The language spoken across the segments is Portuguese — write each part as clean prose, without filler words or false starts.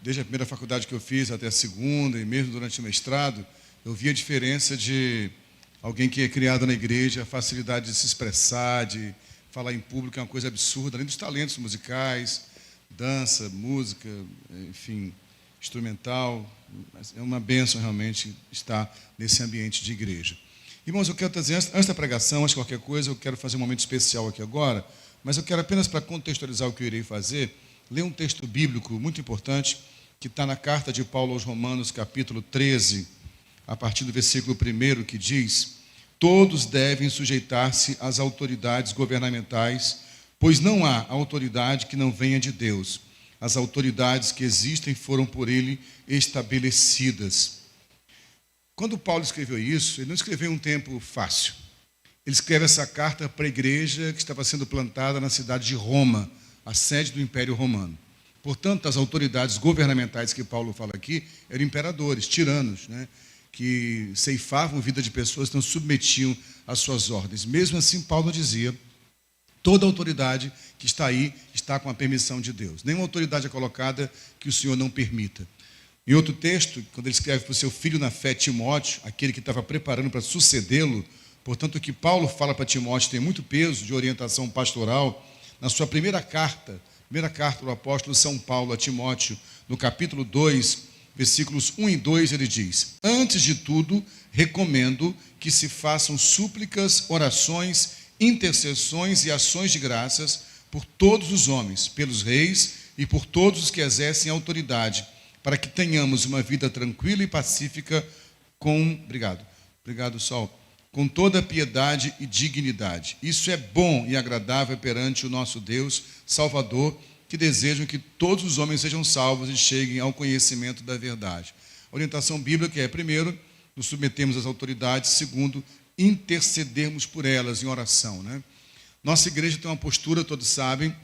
Desde a primeira faculdade que eu fiz até a segunda, e mesmo durante o mestrado, eu vi a diferença de alguém que é criado na igreja, a facilidade de se expressar, de falar em público, é uma coisa absurda, além dos talentos musicais, dança, música, enfim, instrumental. É uma bênção realmente estar nesse ambiente de igreja. Irmãos, eu quero trazer, antes da pregação, antes de qualquer coisa, eu quero fazer um momento especial aqui agora, mas eu quero apenas, para contextualizar o que eu irei fazer, ler um texto bíblico muito importante, que está na carta de Paulo aos Romanos, capítulo 13, a partir do versículo 1, que diz: todos devem sujeitar-se às autoridades governamentais, pois não há autoridade que não venha de Deus. As autoridades que existem foram por ele estabelecidas. Quando Paulo escreveu isso, ele não escreveu em um tempo fácil. Ele escreve essa carta para a igreja que estava sendo plantada na cidade de Roma, a sede do Império Romano. Portanto, as autoridades governamentais que Paulo fala aqui eram imperadores, tiranos, né, que ceifavam a vida de pessoas, não submetiam às suas ordens. Mesmo assim, Paulo dizia: toda autoridade que está aí está com a permissão de Deus. Nenhuma autoridade é colocada que o Senhor não permita. Em outro texto, quando ele escreve para o seu filho na fé, Timóteo, aquele que estava preparando para sucedê-lo, portanto, o que Paulo fala para Timóteo tem muito peso de orientação pastoral. Na sua primeira carta do apóstolo São Paulo a Timóteo, no capítulo 2, versículos 1 e 2, ele diz: antes de tudo, recomendo que se façam súplicas, orações, intercessões e ações de graças por todos os homens, pelos reis e por todos os que exercem autoridade, para que tenhamos uma vida tranquila e pacífica com toda piedade e dignidade. Isso é bom e agradável perante o nosso Deus, Salvador, que desejam que todos os homens sejam salvos e cheguem ao conhecimento da verdade. A orientação bíblica é, primeiro, nos submetemos às autoridades; segundo, intercedermos por elas em oração, né? Nossa igreja tem uma postura, todos sabem,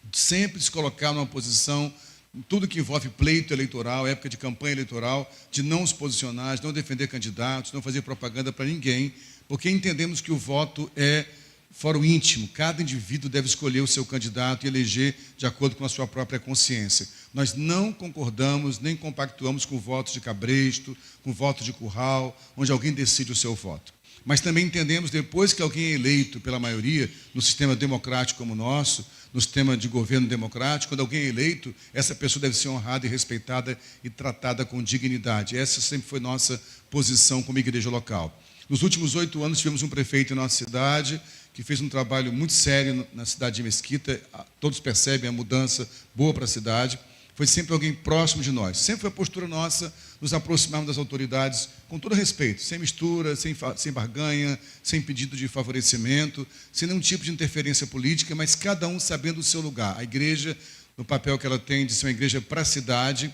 de sempre se colocar numa posição, em tudo que envolve pleito eleitoral, época de campanha eleitoral, de não se posicionar, de não defender candidatos, não fazer propaganda para ninguém, porque entendemos que o voto é fórum íntimo. Cada indivíduo deve escolher o seu candidato e eleger de acordo com a sua própria consciência. Nós não concordamos nem compactuamos com votos de cabresto, com votos de curral, onde alguém decide o seu voto. Mas também entendemos, depois que alguém é eleito pela maioria, no sistema democrático como o nosso, no sistema de governo democrático, quando alguém é eleito, essa pessoa deve ser honrada e respeitada e tratada com dignidade. Essa sempre foi nossa posição como igreja local. Nos últimos 8 anos, tivemos um prefeito em nossa cidade, que fez um trabalho muito sério na cidade de Mesquita. Todos percebem a mudança boa para a cidade. Foi sempre alguém próximo de nós. Sempre foi a postura nossa nos aproximarmos das autoridades com todo respeito, sem mistura, sem barganha, sem pedido de favorecimento, sem nenhum tipo de interferência política, mas cada um sabendo o seu lugar. A igreja, no papel que ela tem de ser uma igreja para a cidade,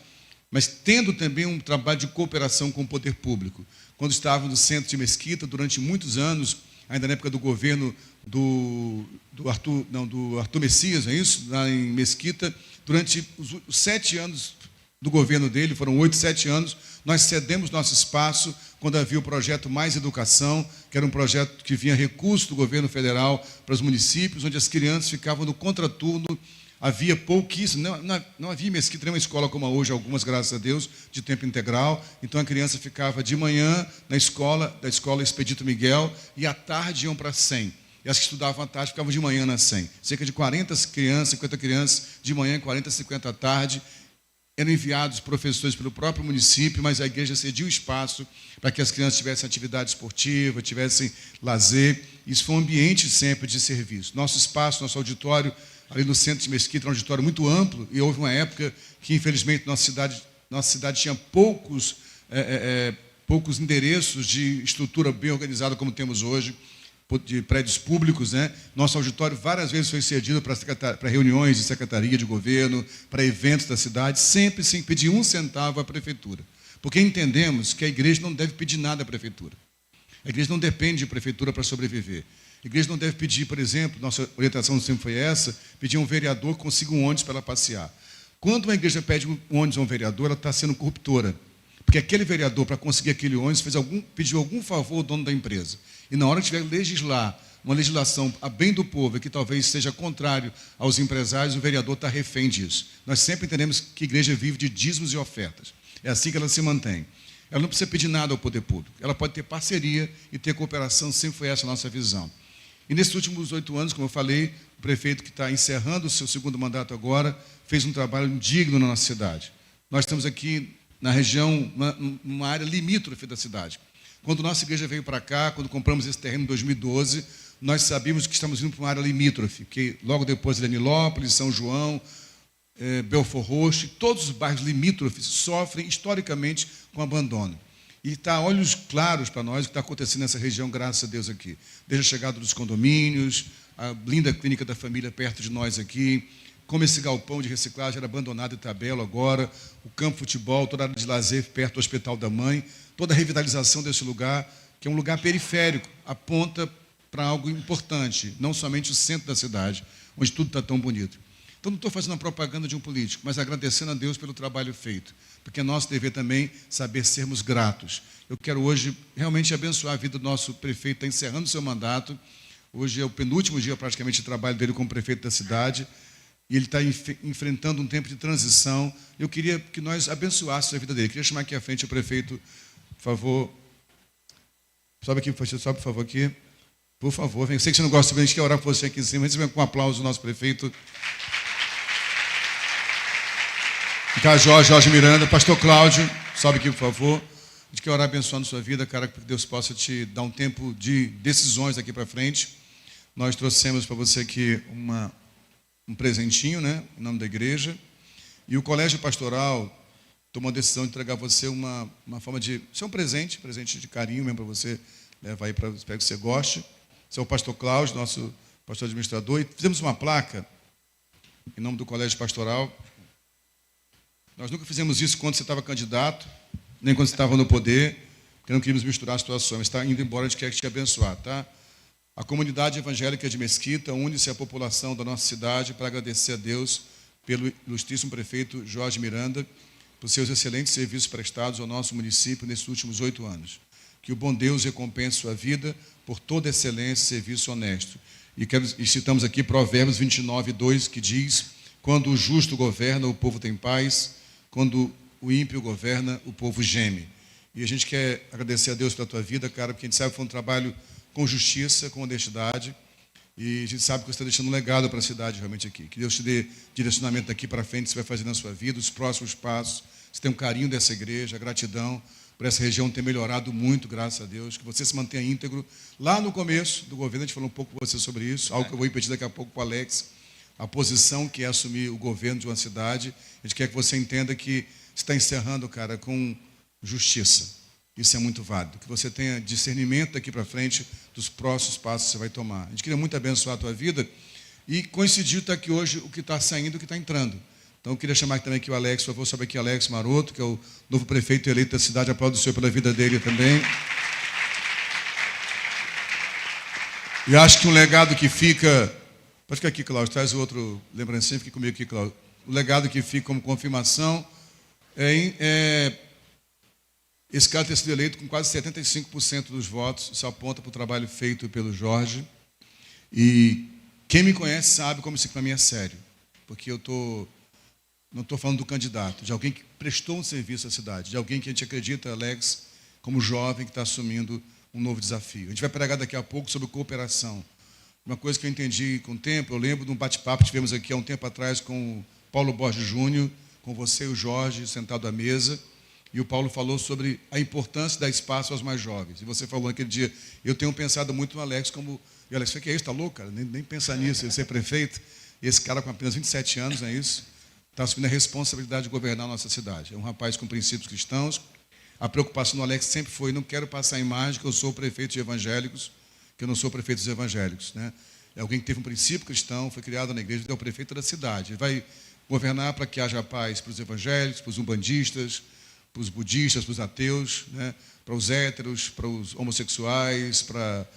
mas tendo também um trabalho de cooperação com o poder público. Quando estava no centro de Mesquita, durante muitos anos, ainda na época do governo do Arthur Messias, é isso? Lá em Mesquita, durante os 7 anos do governo dele, foram 8, 7 anos, nós cedemos nosso espaço quando havia o projeto Mais Educação, que era um projeto que vinha recurso do governo federal para os municípios, onde as crianças ficavam no contraturno. Havia pouquíssimo, não havia Mesquita nenhuma escola como hoje, algumas, graças a Deus, de tempo integral. Então a criança ficava de manhã da escola Expedito Miguel, e à tarde iam para a SEM. E as que estudavam à tarde ficavam de manhã na SEM. Cerca de 40 crianças, 50 crianças de manhã, 40, 50 à tarde. Eram enviados professores pelo próprio município, mas a igreja cedia o espaço para que as crianças tivessem atividade esportiva, tivessem lazer. Isso foi um ambiente sempre de serviço. Nosso espaço, nosso auditório, ali no centro de Mesquita, era um auditório muito amplo, e houve uma época que, infelizmente, nossa cidade tinha poucos endereços de estrutura bem organizada como temos hoje, de prédios públicos, né? Nosso auditório várias vezes foi cedido para reuniões de secretaria de governo, para eventos da cidade, sempre sem pedir um centavo à prefeitura. Porque entendemos que a igreja não deve pedir nada à prefeitura. A igreja não depende de prefeitura para sobreviver. A igreja não deve pedir, por exemplo, nossa orientação sempre foi essa, pedir a um vereador que consiga um ônibus para ela passear. Quando uma igreja pede um ônibus a um vereador, ela está sendo corruptora. Porque aquele vereador, para conseguir aquele ônibus, pediu algum favor ao dono da empresa. E na hora que tiver que legislar uma legislação a bem do povo, que talvez seja contrário aos empresários, o vereador está refém disso. Nós sempre entendemos que a igreja vive de dízimos e ofertas. É assim que ela se mantém. Ela não precisa pedir nada ao poder público. Ela pode ter parceria e ter cooperação, sempre foi essa a nossa visão. E nesses últimos 8 anos, como eu falei, o prefeito que está encerrando o seu segundo mandato agora, fez um trabalho digno na nossa cidade. Nós estamos aqui na região, numa área limítrofe da cidade. Quando nossa igreja veio para cá, quando compramos esse terreno em 2012, nós sabíamos que estamos indo para uma área limítrofe, que logo depois de Nilópolis, São João, Belfort Roxo, todos os bairros limítrofes sofrem historicamente com abandono. E está a olhos claros para nós o que está acontecendo nessa região, graças a Deus aqui. Desde a chegada dos condomínios, a linda clínica da família perto de nós aqui, como esse galpão de reciclagem era abandonado em Tabelo agora, o campo de futebol, toda a área de lazer perto do Hospital da Mãe, toda a revitalização desse lugar, que é um lugar periférico, aponta para algo importante, não somente o centro da cidade, onde tudo está tão bonito. Então, não estou fazendo a propaganda de um político, mas agradecendo a Deus pelo trabalho feito, porque é nosso dever também saber sermos gratos. Eu quero hoje realmente abençoar a vida do nosso prefeito, está encerrando o seu mandato, hoje é o penúltimo dia praticamente de trabalho dele como prefeito da cidade, e ele está enfrentando um tempo de transição. Eu queria que nós abençoássemos a vida dele. Queria chamar aqui à frente o prefeito, por favor. Sobe aqui, por favor, aqui. Por favor, vem. Eu sei que você não gosta, a gente quer orar por você aqui em cima. A gente vem com um aplauso do nosso prefeito. Tá, Jorge Miranda. Pastor Cláudio, sobe aqui, por favor. A gente quer orar abençoando a sua vida, cara, que Deus possa te dar um tempo de decisões daqui para frente. Nós trouxemos para você aqui um presentinho, né, em nome da igreja, e o colégio pastoral tomou a decisão de entregar a você uma forma de... Isso é um presente de carinho mesmo para você levar aí, espero que você goste. Esse é o pastor Cláudio, nosso pastor administrador, e fizemos uma placa em nome do colégio pastoral. Nós nunca fizemos isso quando você estava candidato, nem quando você estava no poder, porque não queríamos misturar as situações, mas está indo embora, a gente quer te abençoar, tá? A comunidade evangélica de Mesquita une-se à população da nossa cidade para agradecer a Deus pelo ilustríssimo prefeito Jorge Miranda, por seus excelentes serviços prestados ao nosso município nesses últimos 8 anos. Que o bom Deus recompense sua vida por toda excelência e serviço honesto. E citamos aqui Provérbios 29:2, que diz: quando o justo governa, o povo tem paz, quando o ímpio governa, o povo geme. E a gente quer agradecer a Deus pela tua vida, cara, porque a gente sabe que foi um trabalho com justiça, com honestidade, e a gente sabe que você está deixando um legado para a cidade realmente aqui. Que Deus te dê direcionamento daqui para frente, você vai fazer na sua vida, os próximos passos. Você tem um carinho dessa igreja, gratidão por essa região ter melhorado muito, graças a Deus. Que você se mantenha íntegro. Lá no começo do governo, a gente falou um pouco com você sobre isso, algo que eu vou repetir daqui a pouco com o Alex, a posição que é assumir o governo de uma cidade. A gente quer que você entenda que você está encerrando, cara, com justiça. Isso é muito válido. Que você tenha discernimento daqui para frente dos próximos passos que você vai tomar. A gente queria muito abençoar a tua vida e coincidiu estar aqui hoje o que está saindo e o que está entrando. Então, eu queria chamar também aqui o Alex, por favor, sobe aqui Alex Maroto, que é o novo prefeito eleito da cidade. Aplaudo o Senhor pela vida dele também. E acho que um legado que fica... Pode ficar aqui, Cláudio, traz o outro lembrancinho, fique comigo aqui, Cláudio. O legado que fica como confirmação esse cara ter sido eleito com quase 75% dos votos. Isso aponta para o trabalho feito pelo Jorge. E quem me conhece sabe como isso para mim é sério. Porque eu não estou falando do candidato, de alguém que prestou um serviço à cidade, de alguém que a gente acredita, Alex, como jovem que está assumindo um novo desafio. A gente vai pregar daqui a pouco sobre cooperação. Uma coisa que eu entendi com o tempo, eu lembro de um bate-papo que tivemos aqui há um tempo atrás com o Paulo Borges Júnior, com você e o Jorge, sentado à mesa. E o Paulo falou sobre a importância de dar espaço aos mais jovens. E você falou naquele dia, eu tenho pensado muito no Alex como... E o Alex, você que é isso? Está louco, cara? Nem pensar nisso, ele ser prefeito. E esse cara com apenas 27 anos, não é isso? Está assumindo a responsabilidade de governar a nossa cidade. É um rapaz com princípios cristãos. A preocupação do Alex sempre foi, não quero passar a imagem que eu sou o prefeito de evangélicos, que eu não sou prefeito dos evangélicos, né? É alguém que teve um princípio cristão, foi criado na igreja, é o prefeito da cidade. Ele vai governar para que haja paz para os evangélicos, para os umbandistas, para os budistas, para os ateus, né? Para os héteros, para os homossexuais, para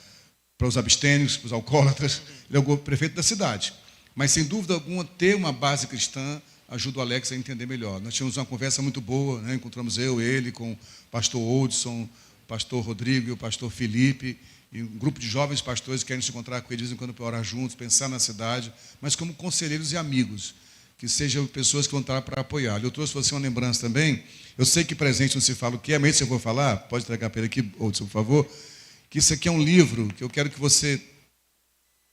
os abstêmios, para os alcoólatras. Ele é o prefeito da cidade. Mas, sem dúvida alguma, ter uma base cristã ajuda o Alex a entender melhor. Nós tivemos uma conversa muito boa, né? Encontramos ele com o pastor Oldson, o pastor Rodrigo e o pastor Felipe, e um grupo de jovens pastores que querem se encontrar com ele de vez em quando para orar juntos, pensar na cidade, mas como conselheiros e amigos, que sejam pessoas que vão estar para apoiar. Eu trouxe você uma lembrança também. Eu sei que presente não se fala o que é, mas se eu vou falar, pode entregar para ele aqui, Hudson, por favor, que isso aqui é um livro que eu quero que você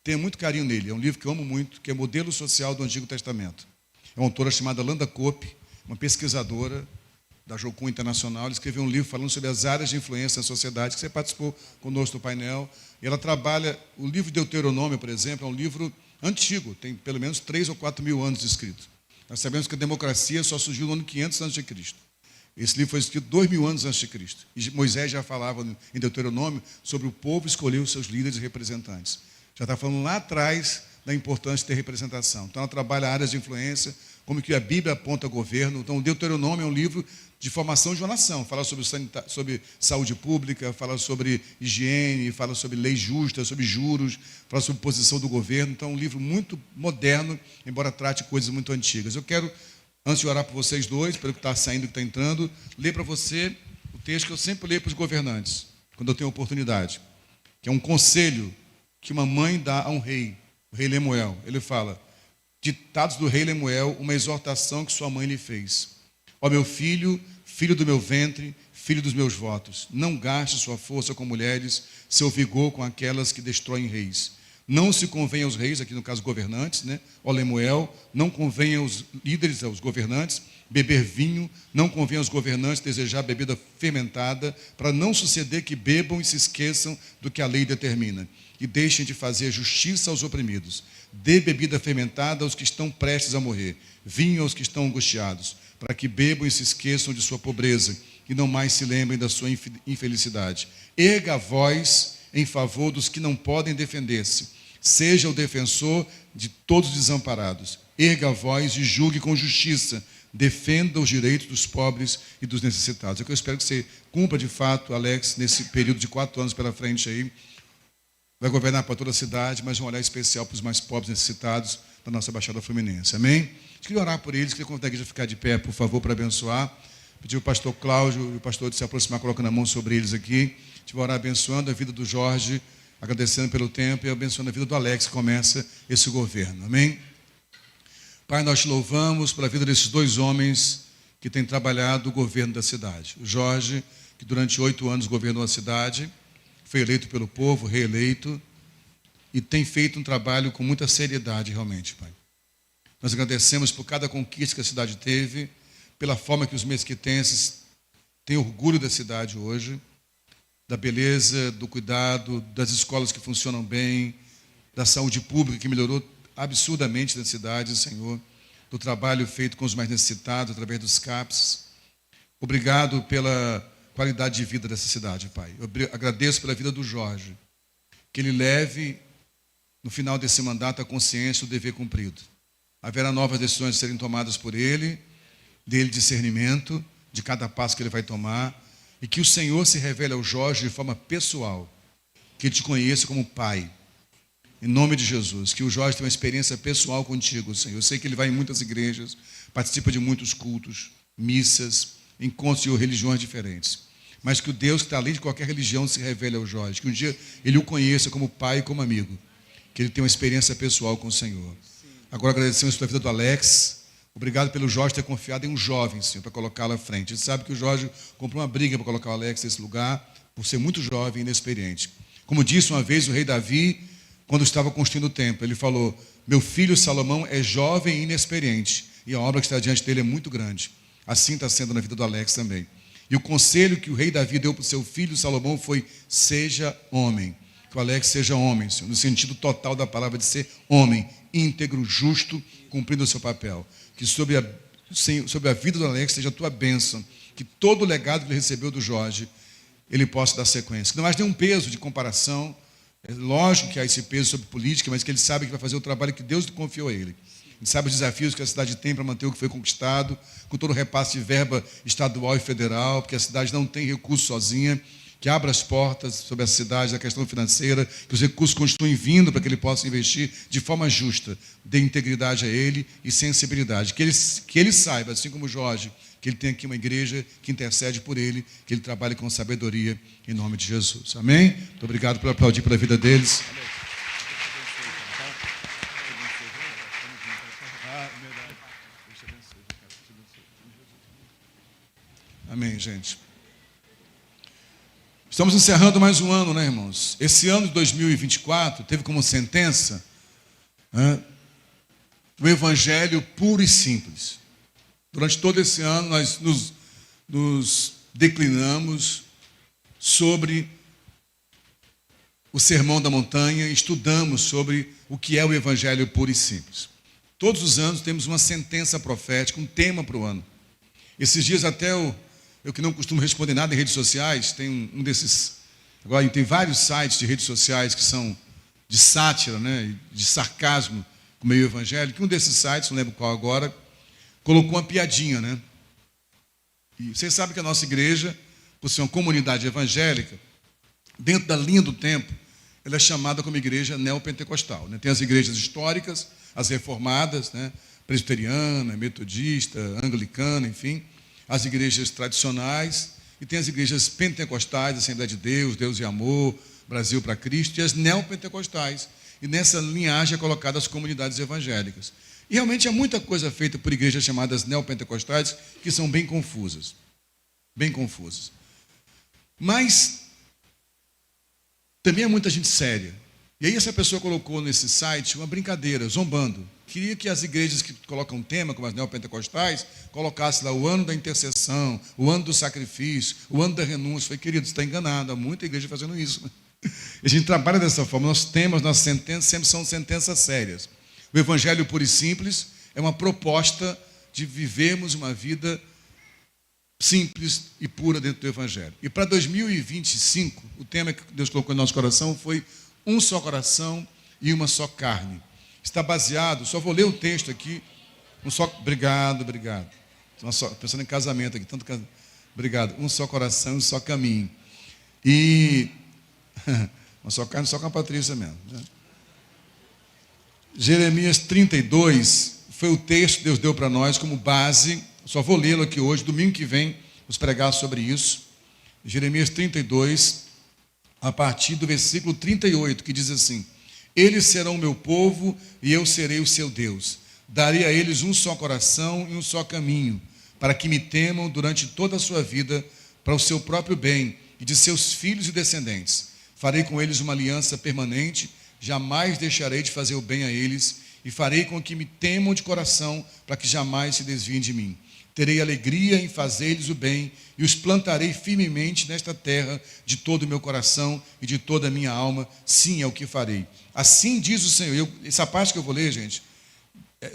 tenha muito carinho nele. É um livro que eu amo muito, que é Modelo Social do Antigo Testamento. É uma autora chamada Landa Cope, uma pesquisadora da Jocum Internacional. Ela escreveu um livro falando sobre as áreas de influência na sociedade, que você participou conosco do painel. E ela trabalha, o livro de Deuteronômio, por exemplo, é um livro antigo, tem pelo menos 3 ou 4 mil anos de escrito. Nós sabemos que a democracia só surgiu no ano 500 a.C. Esse livro foi escrito 2.000 anos antes de Cristo. E Moisés já falava em Deuteronômio sobre o povo escolher os seus líderes e representantes. Já está falando lá atrás da importância de ter representação. Então, ela trabalha áreas de influência, como que a Bíblia aponta governo. Então, o Deuteronômio é um livro de formação de uma nação. Fala sobre saúde pública, fala sobre higiene, fala sobre leis justas, sobre juros, fala sobre posição do governo. Então, é um livro muito moderno, embora trate coisas muito antigas. Eu quero, antes de orar por vocês dois, pelo que está saindo e que está entrando, ler para você o texto que eu sempre leio para os governantes, quando eu tenho oportunidade, que é um conselho que uma mãe dá a um rei, o rei Lemuel. Ele fala: ditados do rei Lemuel, uma exortação que sua mãe lhe fez. Ó meu filho, filho do meu ventre, filho dos meus votos, não gaste sua força com mulheres, seu vigor com aquelas que destroem reis. Não se convém aos reis, aqui no caso governantes, né? Ó Lemuel, não convém aos líderes, aos governantes, beber vinho, não convém aos governantes desejar bebida fermentada, para não suceder que bebam e se esqueçam do que a lei determina, e deixem de fazer justiça aos oprimidos. Dê bebida fermentada aos que estão prestes a morrer, vinho aos que estão angustiados, para que bebam e se esqueçam de sua pobreza, e não mais se lembrem da sua infelicidade. Erga a voz em favor dos que não podem defender-se. Seja o defensor de todos os desamparados. Erga a voz e julgue com justiça. Defenda os direitos dos pobres e dos necessitados. É o que eu espero que você cumpra de fato, Alex, nesse período de 4 anos pela frente aí. Vai governar para toda a cidade, mas um olhar especial para os mais pobres necessitados da nossa Baixada Fluminense. Amém? Eu queria orar por eles, queria convidar a igreja a ficar de pé, por favor, para abençoar. Pedir o pastor Cláudio e o pastor de se aproximar, colocando a mão sobre eles aqui. A gente vai orar abençoando a vida do Jorge, agradecendo pelo tempo, e abençoando a vida do Alex, que começa esse governo. Amém? Pai, nós te louvamos pela vida desses 2 homens que têm trabalhado o governo da cidade. O Jorge, que durante 8 anos governou a cidade, foi eleito pelo povo, reeleito, e tem feito um trabalho com muita seriedade, realmente, Pai. Nós agradecemos por cada conquista que a cidade teve, pela forma que os mesquitenses têm orgulho da cidade hoje, da beleza, do cuidado, das escolas que funcionam bem, da saúde pública que melhorou absurdamente na cidade, Senhor, do trabalho feito com os mais necessitados através dos CAPs. Obrigado pela qualidade de vida dessa cidade, Pai. Eu agradeço pela vida do Jorge, que ele leve, no final desse mandato, a consciência do dever cumprido. Haverá novas decisões a serem tomadas por ele, dele discernimento de cada passo que ele vai tomar, e que o Senhor se revele ao Jorge de forma pessoal, que ele te conheça como pai. Em nome de Jesus, que o Jorge tenha uma experiência pessoal contigo, Senhor. Eu sei que ele vai em muitas igrejas, participa de muitos cultos, missas, encontros de religiões diferentes. Mas que o Deus que está além de qualquer religião se revele ao Jorge. Que um dia ele o conheça como pai e como amigo. Que ele tenha uma experiência pessoal com o Senhor. Agora agradecemos pela vida do Alex. Obrigado pelo Jorge ter confiado em um jovem, Senhor, para colocá-lo à frente. A gente sabe que o Jorge comprou uma briga para colocar o Alex nesse lugar, por ser muito jovem e inexperiente. Como disse uma vez o rei Davi, quando estava construindo o templo, ele falou: meu filho Salomão é jovem e inexperiente, e a obra que está diante dele é muito grande. Assim está sendo na vida do Alex também. E o conselho que o rei Davi deu para o seu filho Salomão foi: seja homem. Que o Alex seja homem, Senhor, no sentido total da palavra de ser homem, íntegro, justo, cumprindo o seu papel. Que sobre a vida do Alex seja a tua bênção. Que todo o legado que ele recebeu do Jorge, ele possa dar sequência. Que não haja nenhum peso de comparação. É lógico que há esse peso sobre política, mas que ele sabe que vai fazer o trabalho que Deus confiou a ele. Ele sabe os desafios que a cidade tem para manter o que foi conquistado, com todo o repasse de verba estadual e federal, porque a cidade não tem recurso sozinha. que abra as portas sobre a cidade, a questão financeira, que os recursos continuem vindo para que ele possa investir de forma justa, dê integridade a ele e sensibilidade. Que ele saiba, assim como o Jorge, que ele tem aqui uma igreja que intercede por ele, que ele trabalhe com sabedoria, em nome de Jesus. Amém? Muito obrigado por aplaudir pela vida deles. Amém, gente. Estamos encerrando mais um ano, né, irmãos? Esse ano de 2024 teve como sentença o Evangelho puro e simples. Durante todo esse ano nós nos declinamos sobre o Sermão da Montanha, estudamos sobre o que é o Evangelho puro e simples. Todos os anos temos uma sentença profética, um tema para o ano. Esses dias até eu que não costumo responder nada em redes sociais, tem um desses... Agora tem vários sites de redes sociais que são de sátira, né, de sarcasmo com o meio evangélico. Um desses sites, não lembro qual agora, colocou uma piadinha, né? E vocês sabem que a nossa igreja, por ser uma comunidade evangélica, dentro da linha do tempo, ela é chamada como igreja neopentecostal, né? Tem as igrejas históricas, as reformadas, né, presbiteriana, metodista, anglicana, enfim, as igrejas tradicionais, e tem as igrejas pentecostais, Assembleia de Deus, Deus e Amor, Brasil para Cristo, e as neopentecostais. E nessa linhagem é colocada as comunidades evangélicas. E realmente há muita coisa feita por igrejas chamadas neopentecostais que são bem confusas. Bem confusas. Mas também há muita gente séria. E aí essa pessoa colocou nesse site uma brincadeira, zombando. Queria que as igrejas que colocam tema, como as neopentecostais, colocassem lá o ano da intercessão, o ano do sacrifício, o ano da renúncia. Falei, querido, você está enganado, há muita igreja fazendo isso. A gente trabalha dessa forma, nossos temas, nossas sentenças sempre são sentenças sérias. O Evangelho puro e simples é uma proposta de vivermos uma vida simples e pura dentro do Evangelho. E para 2025, o tema que Deus colocou no nosso coração foi um só coração e uma só carne. Está baseado, só vou ler o texto aqui, obrigado. Pensando em casamento aqui, obrigado. Um só coração e um só caminho. E uma só carne, só com a Patrícia mesmo. Né? Jeremias 32 foi o texto que Deus deu para nós como base. Só vou lê-lo aqui hoje, domingo que vem, vamos pregar sobre isso. Jeremias 32, a partir do versículo 38, que diz assim: eles serão o meu povo e eu serei o seu Deus. Darei a eles um só coração e um só caminho, para que me temam durante toda a sua vida, para o seu próprio bem e de seus filhos e descendentes. Farei com eles uma aliança permanente, jamais deixarei de fazer o bem a eles, e farei com que me temam de coração, para que jamais se desviem de mim. Terei alegria em fazer-lhes o bem, e os plantarei firmemente nesta terra de todo o meu coração e de toda a minha alma. Sim, é o que farei. Assim diz o Senhor. Essa parte que eu vou ler, gente,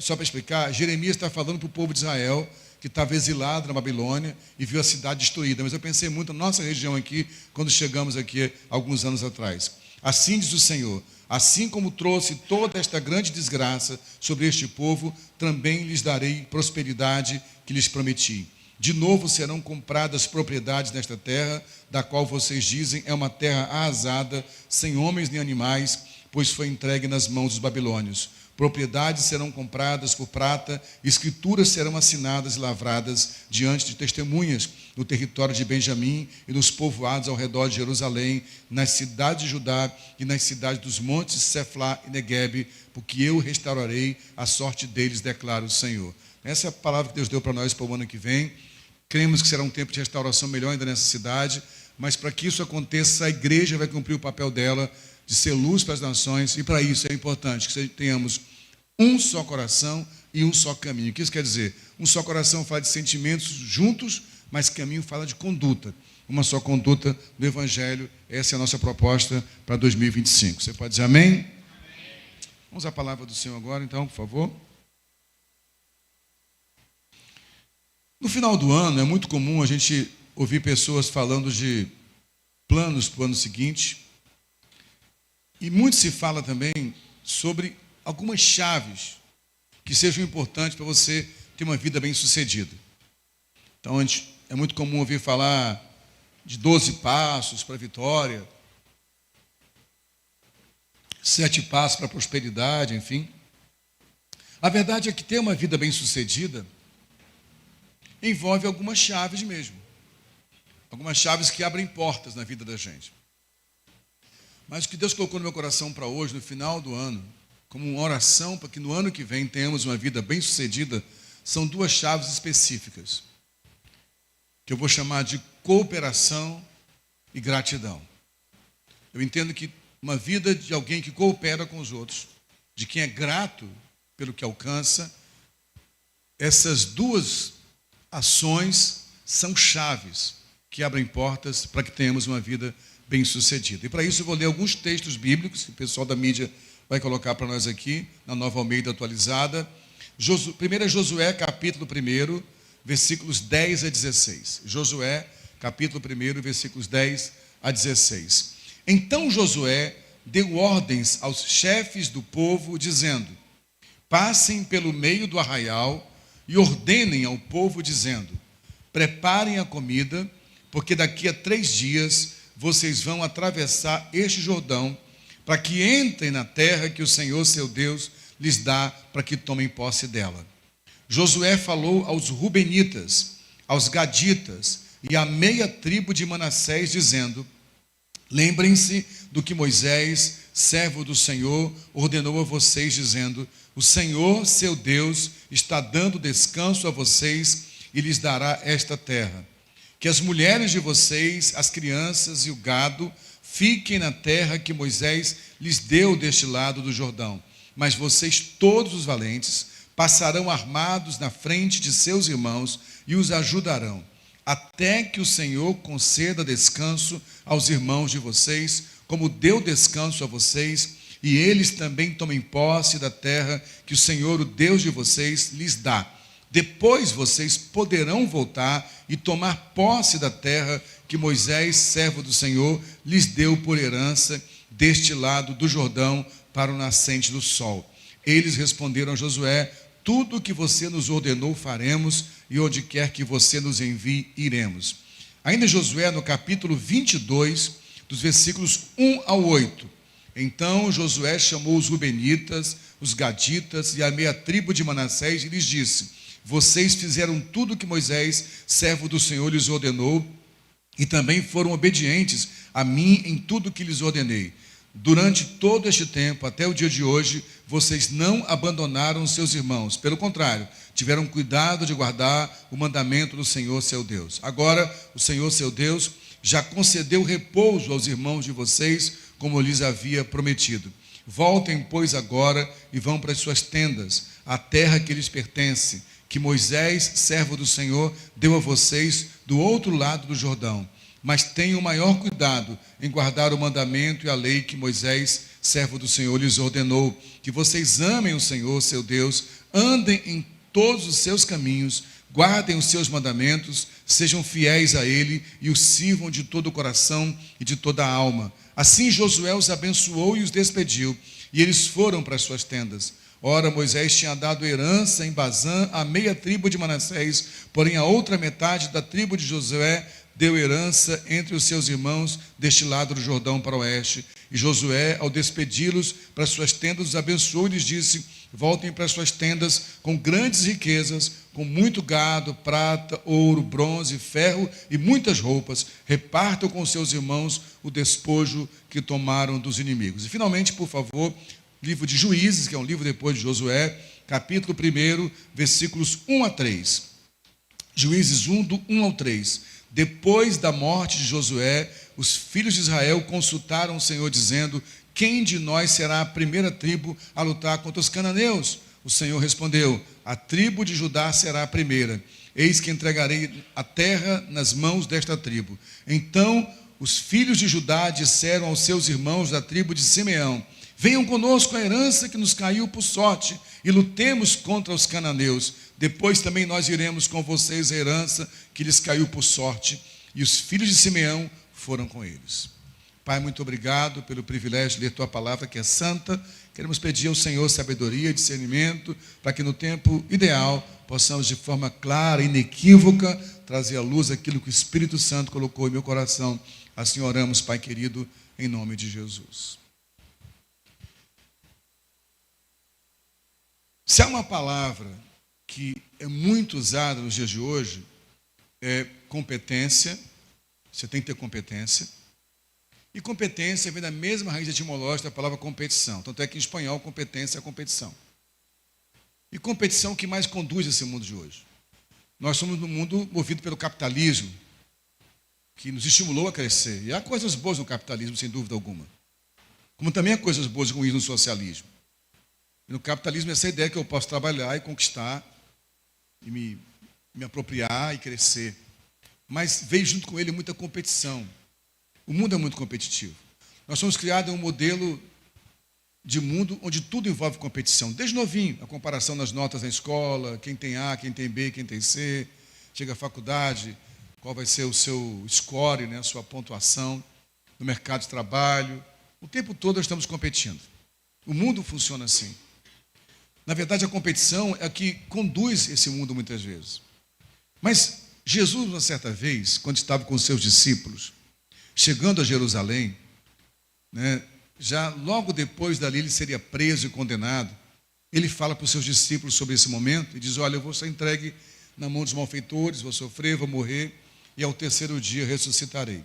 só para explicar, Jeremias está falando para o povo de Israel, que estava exilado na Babilônia e viu a cidade destruída. Mas eu pensei muito na nossa região aqui, quando chegamos aqui alguns anos atrás. Assim diz o Senhor: assim como trouxe toda esta grande desgraça sobre este povo, também lhes darei prosperidade que lhes prometi. De novo serão compradas propriedades nesta terra, da qual vocês dizem é uma terra arrasada, sem homens nem animais, pois foi entregue nas mãos dos babilônios. Propriedades serão compradas por prata, escrituras serão assinadas e lavradas diante de testemunhas no território de Benjamim e nos povoados ao redor de Jerusalém, nas cidades de Judá e nas cidades dos montes Seflá e Neguebe, porque eu restaurarei a sorte deles, declara o Senhor. Essa é a palavra que Deus deu para nós para o ano que vem. Cremos que será um tempo de restauração melhor ainda nessa cidade, mas para que isso aconteça, a igreja vai cumprir o papel dela de ser luz para as nações, e para isso é importante que tenhamos um só coração e um só caminho. O que isso quer dizer? Um só coração fala de sentimentos juntos, mas caminho fala de conduta. Uma só conduta do Evangelho. Essa é a nossa proposta para 2025. Você pode dizer amém? Amém. Vamos à palavra do Senhor agora, então, por favor. No final do ano, é muito comum a gente ouvir pessoas falando de planos para o ano seguinte. E muito se fala também sobre algumas chaves que sejam importantes para você ter uma vida bem-sucedida. Então, é muito comum ouvir falar de 12 passos para a vitória, 7 passos para a prosperidade, enfim. A verdade é que ter uma vida bem-sucedida envolve algumas chaves mesmo. Algumas chaves que abrem portas na vida da gente. Mas o que Deus colocou no meu coração para hoje, no final do ano, como uma oração para que no ano que vem tenhamos uma vida bem-sucedida, são 2 chaves específicas, que eu vou chamar de cooperação e gratidão. Eu entendo que uma vida de alguém que coopera com os outros, de quem é grato pelo que alcança, essas 2 ações são chaves que abrem portas para que tenhamos uma vida bem-sucedida. E para isso eu vou ler alguns textos bíblicos, que o pessoal da mídia vai colocar para nós aqui, na Nova Almeida atualizada. 1 Josué, capítulo 1, versículos 10 a 16. Josué, capítulo 1, versículos 10 a 16. Então Josué deu ordens aos chefes do povo, dizendo: passem pelo meio do arraial e ordenem ao povo, dizendo: preparem a comida, porque daqui a 3 dias vocês vão atravessar este Jordão, para que entrem na terra que o Senhor, seu Deus, lhes dá, para que tomem posse dela. Josué falou aos Rubenitas, aos Gaditas e à meia tribo de Manassés, dizendo: lembrem-se do que Moisés, servo do Senhor, ordenou a vocês, dizendo: o Senhor, seu Deus, está dando descanso a vocês e lhes dará esta terra. Que as mulheres de vocês, as crianças e o gado fiquem na terra que Moisés lhes deu deste lado do Jordão. Mas vocês, todos os valentes, passarão armados na frente de seus irmãos e os ajudarão, até que o Senhor conceda descanso aos irmãos de vocês, como deu descanso a vocês, e eles também tomem posse da terra que o Senhor, o Deus de vocês, lhes dá. Depois vocês poderão voltar e tomar posse da terra que Moisés, servo do Senhor, lhes deu por herança deste lado do Jordão para o nascente do sol. Eles responderam a Josué: tudo o que você nos ordenou faremos, e onde quer que você nos envie, iremos. Ainda Josué, no capítulo 22, dos versículos 1 ao 8. Então Josué chamou os Rubenitas, os Gaditas e a meia tribo de Manassés e lhes disse: vocês fizeram tudo o que Moisés, servo do Senhor, lhes ordenou, e também foram obedientes a mim em tudo o que lhes ordenei. Durante todo este tempo, até o dia de hoje, vocês não abandonaram seus irmãos. Pelo contrário, tiveram cuidado de guardar o mandamento do Senhor, seu Deus. Agora, o Senhor, seu Deus, já concedeu repouso aos irmãos de vocês, como lhes havia prometido. Voltem, pois, agora e vão para as suas tendas, a terra que lhes pertence, que Moisés, servo do Senhor, deu a vocês do outro lado do Jordão. Mas tenham maior cuidado em guardar o mandamento e a lei que Moisés, servo do Senhor, lhes ordenou, que vocês amem o Senhor, seu Deus, andem em todos os seus caminhos, guardem os seus mandamentos, sejam fiéis a ele e os sirvam de todo o coração e de toda a alma. Assim Josué os abençoou e os despediu, e eles foram para as suas tendas. Ora, Moisés tinha dado herança em Bazã à meia tribo de Manassés, porém a outra metade da tribo de Josué deu herança entre os seus irmãos deste lado do Jordão para o oeste. E Josué, ao despedi-los para suas tendas, os abençoou e lhes disse: voltem para suas tendas com grandes riquezas, com muito gado, prata, ouro, bronze, ferro e muitas roupas. Repartam com seus irmãos o despojo que tomaram dos inimigos. E finalmente, por favor, livro de Juízes, que é um livro depois de Josué, capítulo 1, versículos 1 a 3. Juízes 1, do 1 ao 3. Depois da morte de Josué, os filhos de Israel consultaram o Senhor, dizendo: quem de nós será a primeira tribo a lutar contra os cananeus? O Senhor respondeu: a tribo de Judá será a primeira. Eis que entregarei a terra nas mãos desta tribo. Então os filhos de Judá disseram aos seus irmãos da tribo de Simeão: venham conosco a herança que nos caiu por sorte, e lutemos contra os cananeus. Depois também nós iremos com vocês a herança que lhes caiu por sorte. E os filhos de Simeão foram com eles. Pai, muito obrigado pelo privilégio de ler tua palavra, que é santa. Queremos pedir ao Senhor sabedoria e discernimento, para que no tempo ideal possamos, de forma clara e inequívoca, trazer à luz aquilo que o Espírito Santo colocou em meu coração. Assim oramos, Pai querido, em nome de Jesus. Se há uma palavra que é muito usada nos dias de hoje, é competência. Você tem que ter competência. E competência vem da mesma raiz etimológica da palavra competição. Tanto é que em espanhol competência é competição. E competição que mais conduz esse mundo de hoje. Nós somos num mundo movido pelo capitalismo, que nos estimulou a crescer. E há coisas boas no capitalismo, sem dúvida alguma. Como também há coisas boas e ruins no socialismo. E no capitalismo, essa ideia que eu posso trabalhar e conquistar, e me apropriar e crescer. Mas veio junto com ele muita competição. O mundo é muito competitivo. Nós somos criados em um modelo de mundo onde tudo envolve competição. Desde novinho, a comparação nas notas na escola, quem tem A, quem tem B, quem tem C. Chega à faculdade, qual vai ser o seu score, né, a sua pontuação no mercado de trabalho. O tempo todo nós estamos competindo. O mundo funciona assim. Na verdade, a competição é a que conduz esse mundo muitas vezes. Mas Jesus, uma certa vez, quando estava com os seus discípulos, chegando a Jerusalém, né, já logo depois dali ele seria preso e condenado, ele fala para os seus discípulos sobre esse momento e diz: olha, eu vou ser entregue na mão dos malfeitores, vou sofrer, vou morrer, e ao terceiro dia ressuscitarei.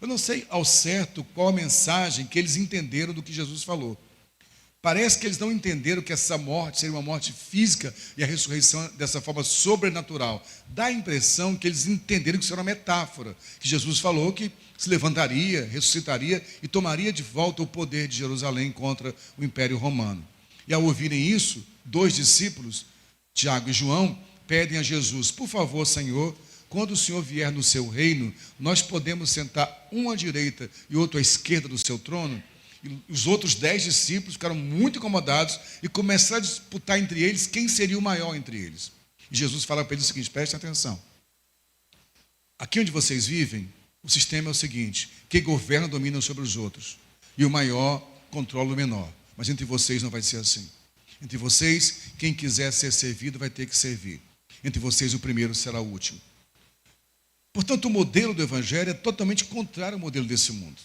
Eu não sei ao certo qual a mensagem que eles entenderam do que Jesus falou. Parece que eles não entenderam que essa morte seria uma morte física e a ressurreição dessa forma sobrenatural. Dá a impressão que eles entenderam que isso era uma metáfora, que Jesus falou que se levantaria, ressuscitaria e tomaria de volta o poder de Jerusalém contra o Império Romano. E ao ouvirem isso, 2 discípulos, Tiago e João, pedem a Jesus: por favor, Senhor, quando o Senhor vier no seu reino, nós podemos sentar um à direita e outro à esquerda do seu trono? E os outros 10 discípulos ficaram muito incomodados e começaram a disputar entre eles quem seria o maior entre eles. E Jesus fala para eles o seguinte: prestem atenção. Aqui onde vocês vivem, o sistema é o seguinte: quem governa domina sobre os outros, e o maior controla o menor. Mas entre vocês não vai ser assim. Entre vocês, quem quiser ser servido vai ter que servir. Entre vocês, o primeiro será o último. Portanto, o modelo do Evangelho é totalmente contrário ao modelo desse mundo.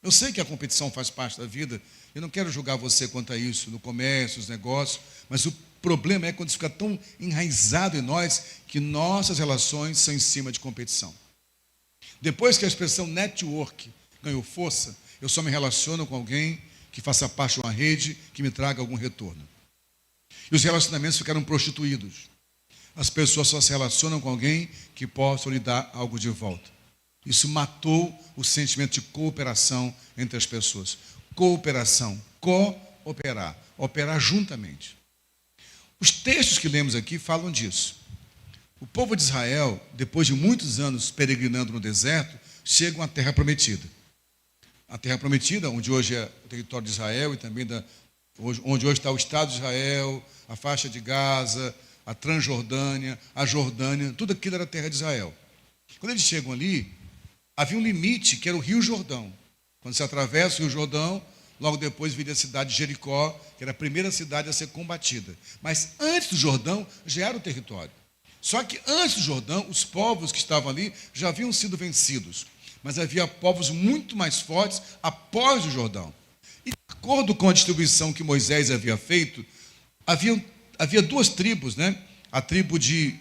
Eu sei que a competição faz parte da vida, eu não quero julgar você quanto a isso, no comércio, nos negócios, mas o problema é quando isso fica tão enraizado em nós que nossas relações são em cima de competição. Depois que a expressão network ganhou força, eu só me relaciono com alguém que faça parte de uma rede que me traga algum retorno. E os relacionamentos ficaram prostituídos. As pessoas só se relacionam com alguém que possa lhe dar algo de volta. Isso matou o sentimento de cooperação entre as pessoas. Cooperação, cooperar, operar juntamente. Os textos que lemos aqui falam disso. O povo de Israel, depois de muitos anos peregrinando no deserto, chegam à Terra Prometida. A Terra Prometida, onde hoje é o território de Israel e também onde hoje está o Estado de Israel, a faixa de Gaza, a Transjordânia, a Jordânia, tudo aquilo era a terra de Israel. Quando eles chegam ali, havia um limite, que era o Rio Jordão. Quando você atravessa o Rio Jordão, logo depois viria a cidade de Jericó, que era a primeira cidade a ser combatida. Mas antes do Jordão, já era o território. Só que antes do Jordão, os povos que estavam ali já haviam sido vencidos. Mas havia povos muito mais fortes após o Jordão. E de acordo com a distribuição que Moisés havia feito, havia 2 tribos, né? A tribo de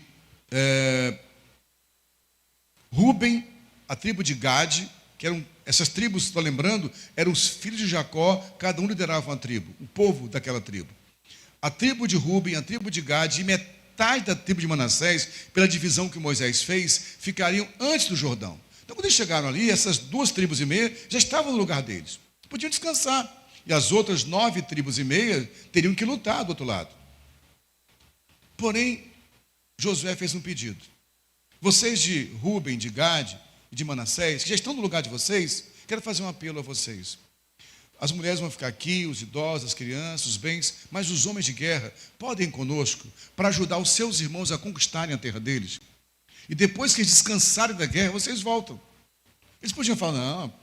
Ruben, a tribo de Gade, que eram essas tribos, estou lembrando, eram os filhos de Jacó, cada um liderava uma tribo, o povo daquela tribo. A tribo de Ruben, a tribo de Gade e metade da tribo de Manassés, pela divisão que Moisés fez, ficariam antes do Jordão. Então, quando eles chegaram ali, essas 2 tribos e meia já estavam no lugar deles. Podiam descansar. E as outras 9 tribos e meia teriam que lutar do outro lado. Porém, Josué fez um pedido. Vocês de Ruben, de Gade e de Manassés, que já estão no lugar de vocês, quero fazer um apelo a vocês. As mulheres vão ficar aqui, os idosos, as crianças, os bens, mas os homens de guerra podem ir conosco para ajudar os seus irmãos a conquistarem a terra deles. E depois que eles descansarem da guerra, vocês voltam. Eles podiam falar: não,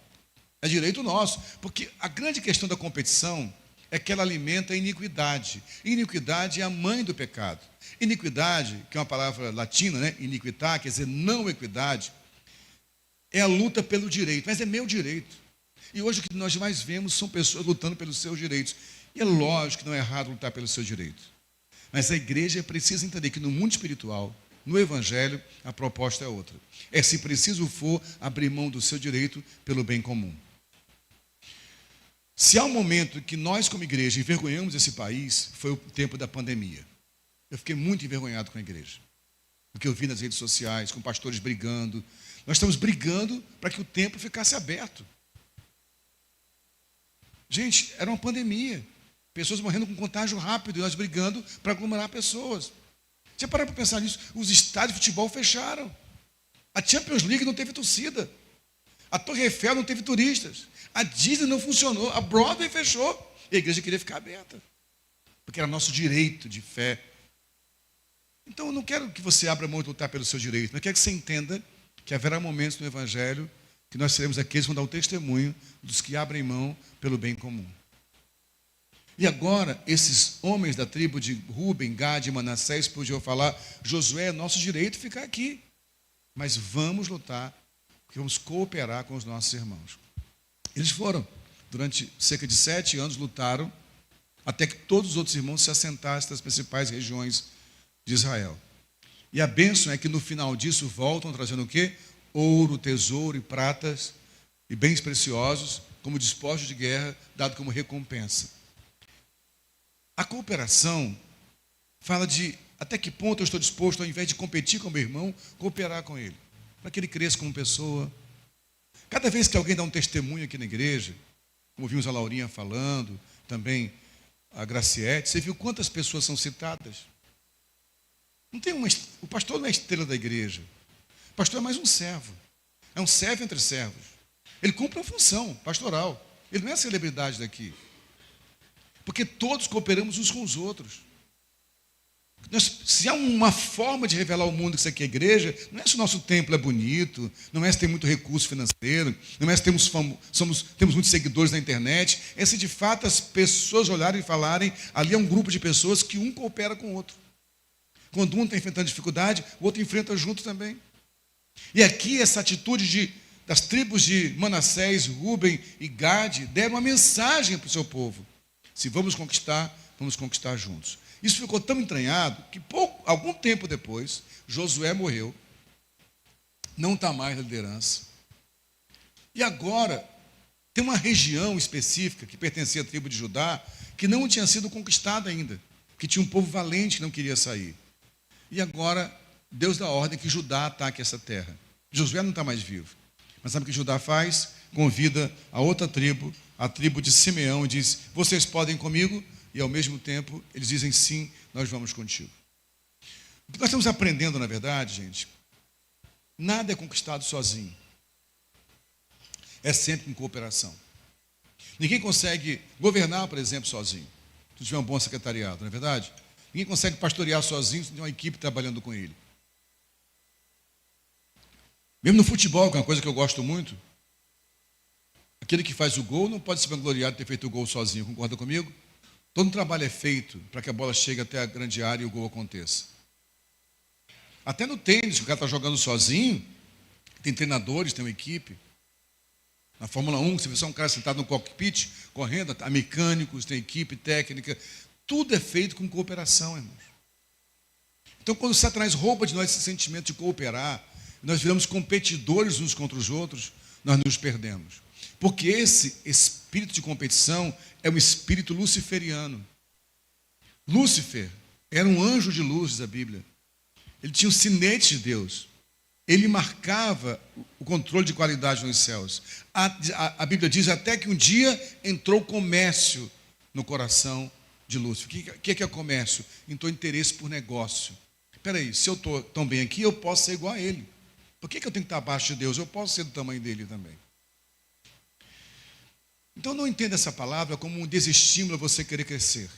é direito nosso. Porque a grande questão da competição é que ela alimenta a iniquidade. Iniquidade é a mãe do pecado. Iniquidade, que é uma palavra latina, né? Iniquitar, quer dizer não equidade, é a luta pelo direito, mas é meu direito. E hoje o que nós mais vemos são pessoas lutando pelos seus direitos. E é lógico que não é errado lutar pelo seu direito. Mas a igreja precisa entender que no mundo espiritual, no Evangelho, a proposta é outra. É, se preciso for, abrir mão do seu direito pelo bem comum. Se há um momento que nós, como igreja, envergonhamos esse país, foi o tempo da pandemia. Eu fiquei muito envergonhado com a igreja. O que eu vi nas redes sociais, com pastores brigando. Nós estamos brigando para que o templo ficasse aberto. Gente, era uma pandemia. Pessoas morrendo com contágio rápido e nós brigando para aglomerar pessoas. Você parar para pensar nisso? Os estádios de futebol fecharam. A Champions League não teve torcida. A Torre Eiffel não teve turistas. A Disney não funcionou. A Broadway fechou. E a igreja queria ficar aberta. Porque era nosso direito de fé. Então eu não quero que você abra mão de lutar pelo seu direito. Mas quero que você entenda que haverá momentos no Evangelho que nós seremos aqueles que vão dar o testemunho dos que abrem mão pelo bem comum. E agora, esses homens da tribo de Ruben, Gad e Manassés podiam falar: Josué, é nosso direito ficar aqui, mas vamos lutar, porque vamos cooperar com os nossos irmãos. Eles foram, durante cerca de 7 anos, lutaram, até que todos os outros irmãos se assentassem nas principais regiões de Israel. E a bênção é que no final disso voltam trazendo o quê? Ouro, tesouro e pratas e bens preciosos, como despojos de guerra, dado como recompensa. A cooperação fala de até que ponto eu estou disposto, ao invés de competir com o meu irmão, cooperar com ele, para que ele cresça como pessoa. Cada vez que alguém dá um testemunho aqui na igreja, como vimos a Laurinha falando, também a Graciete, você viu quantas pessoas são citadas? O pastor não é a estrela da igreja. O pastor é mais um servo. É um servo entre servos. Ele cumpre uma função pastoral. Ele não é a celebridade daqui. Porque todos cooperamos uns com os outros. Se há uma forma de revelar ao mundo que isso aqui é igreja, não é se o nosso templo é bonito, não é se tem muito recurso financeiro, não é se temos muitos seguidores na internet, é se de fato as pessoas olharem e falarem, ali é um grupo de pessoas que um coopera com o outro. Quando um está enfrentando dificuldade, o outro enfrenta junto também. E aqui essa atitude das tribos de Manassés, Ruben e Gade deram uma mensagem para o seu povo. Se vamos conquistar juntos. Isso ficou tão entranhado que algum tempo depois, Josué morreu, não está mais na liderança. E agora, tem uma região específica que pertencia à tribo de Judá, que não tinha sido conquistada ainda, que tinha um povo valente que não queria sair. E agora, Deus dá ordem que Judá ataque essa terra. Josué não está mais vivo. Mas sabe o que Judá faz? Convida a outra tribo, a tribo de Simeão, e diz: vocês podem ir comigo? E ao mesmo tempo, eles dizem: sim, nós vamos contigo. O que nós estamos aprendendo, na verdade, gente, nada é conquistado sozinho. É sempre com cooperação. Ninguém consegue governar, por exemplo, sozinho. Se tiver um bom secretariado, não é verdade? Ninguém consegue pastorear sozinho se tem uma equipe trabalhando com ele. Mesmo no futebol, que é uma coisa que eu gosto muito, aquele que faz o gol não pode se vangloriar de ter feito o gol sozinho, concorda comigo? Todo um trabalho é feito para que a bola chegue até a grande área e o gol aconteça. Até no tênis, que o cara está jogando sozinho, tem treinadores, tem uma equipe. Na Fórmula 1, se você é um cara sentado no cockpit, correndo, há mecânicos, tem equipe técnica. Tudo é feito com cooperação, irmãos. Então, quando Satanás rouba de nós esse sentimento de cooperar, nós viramos competidores uns contra os outros, nós nos perdemos. Porque esse espírito de competição é um espírito luciferiano. Lúcifer era um anjo de luz, diz a Bíblia. Ele tinha o sinete de Deus. Ele marcava o controle de qualidade nos céus. A Bíblia diz até que um dia entrou comércio no coração de Lúcifer. O que é comércio? Entrou interesse por negócio. Espera aí, se eu estou tão bem aqui, eu posso ser igual a ele. Por que eu tenho que estar abaixo de Deus? Eu posso ser do tamanho dele também. Então não entenda essa palavra como um desestímulo a você querer crescer.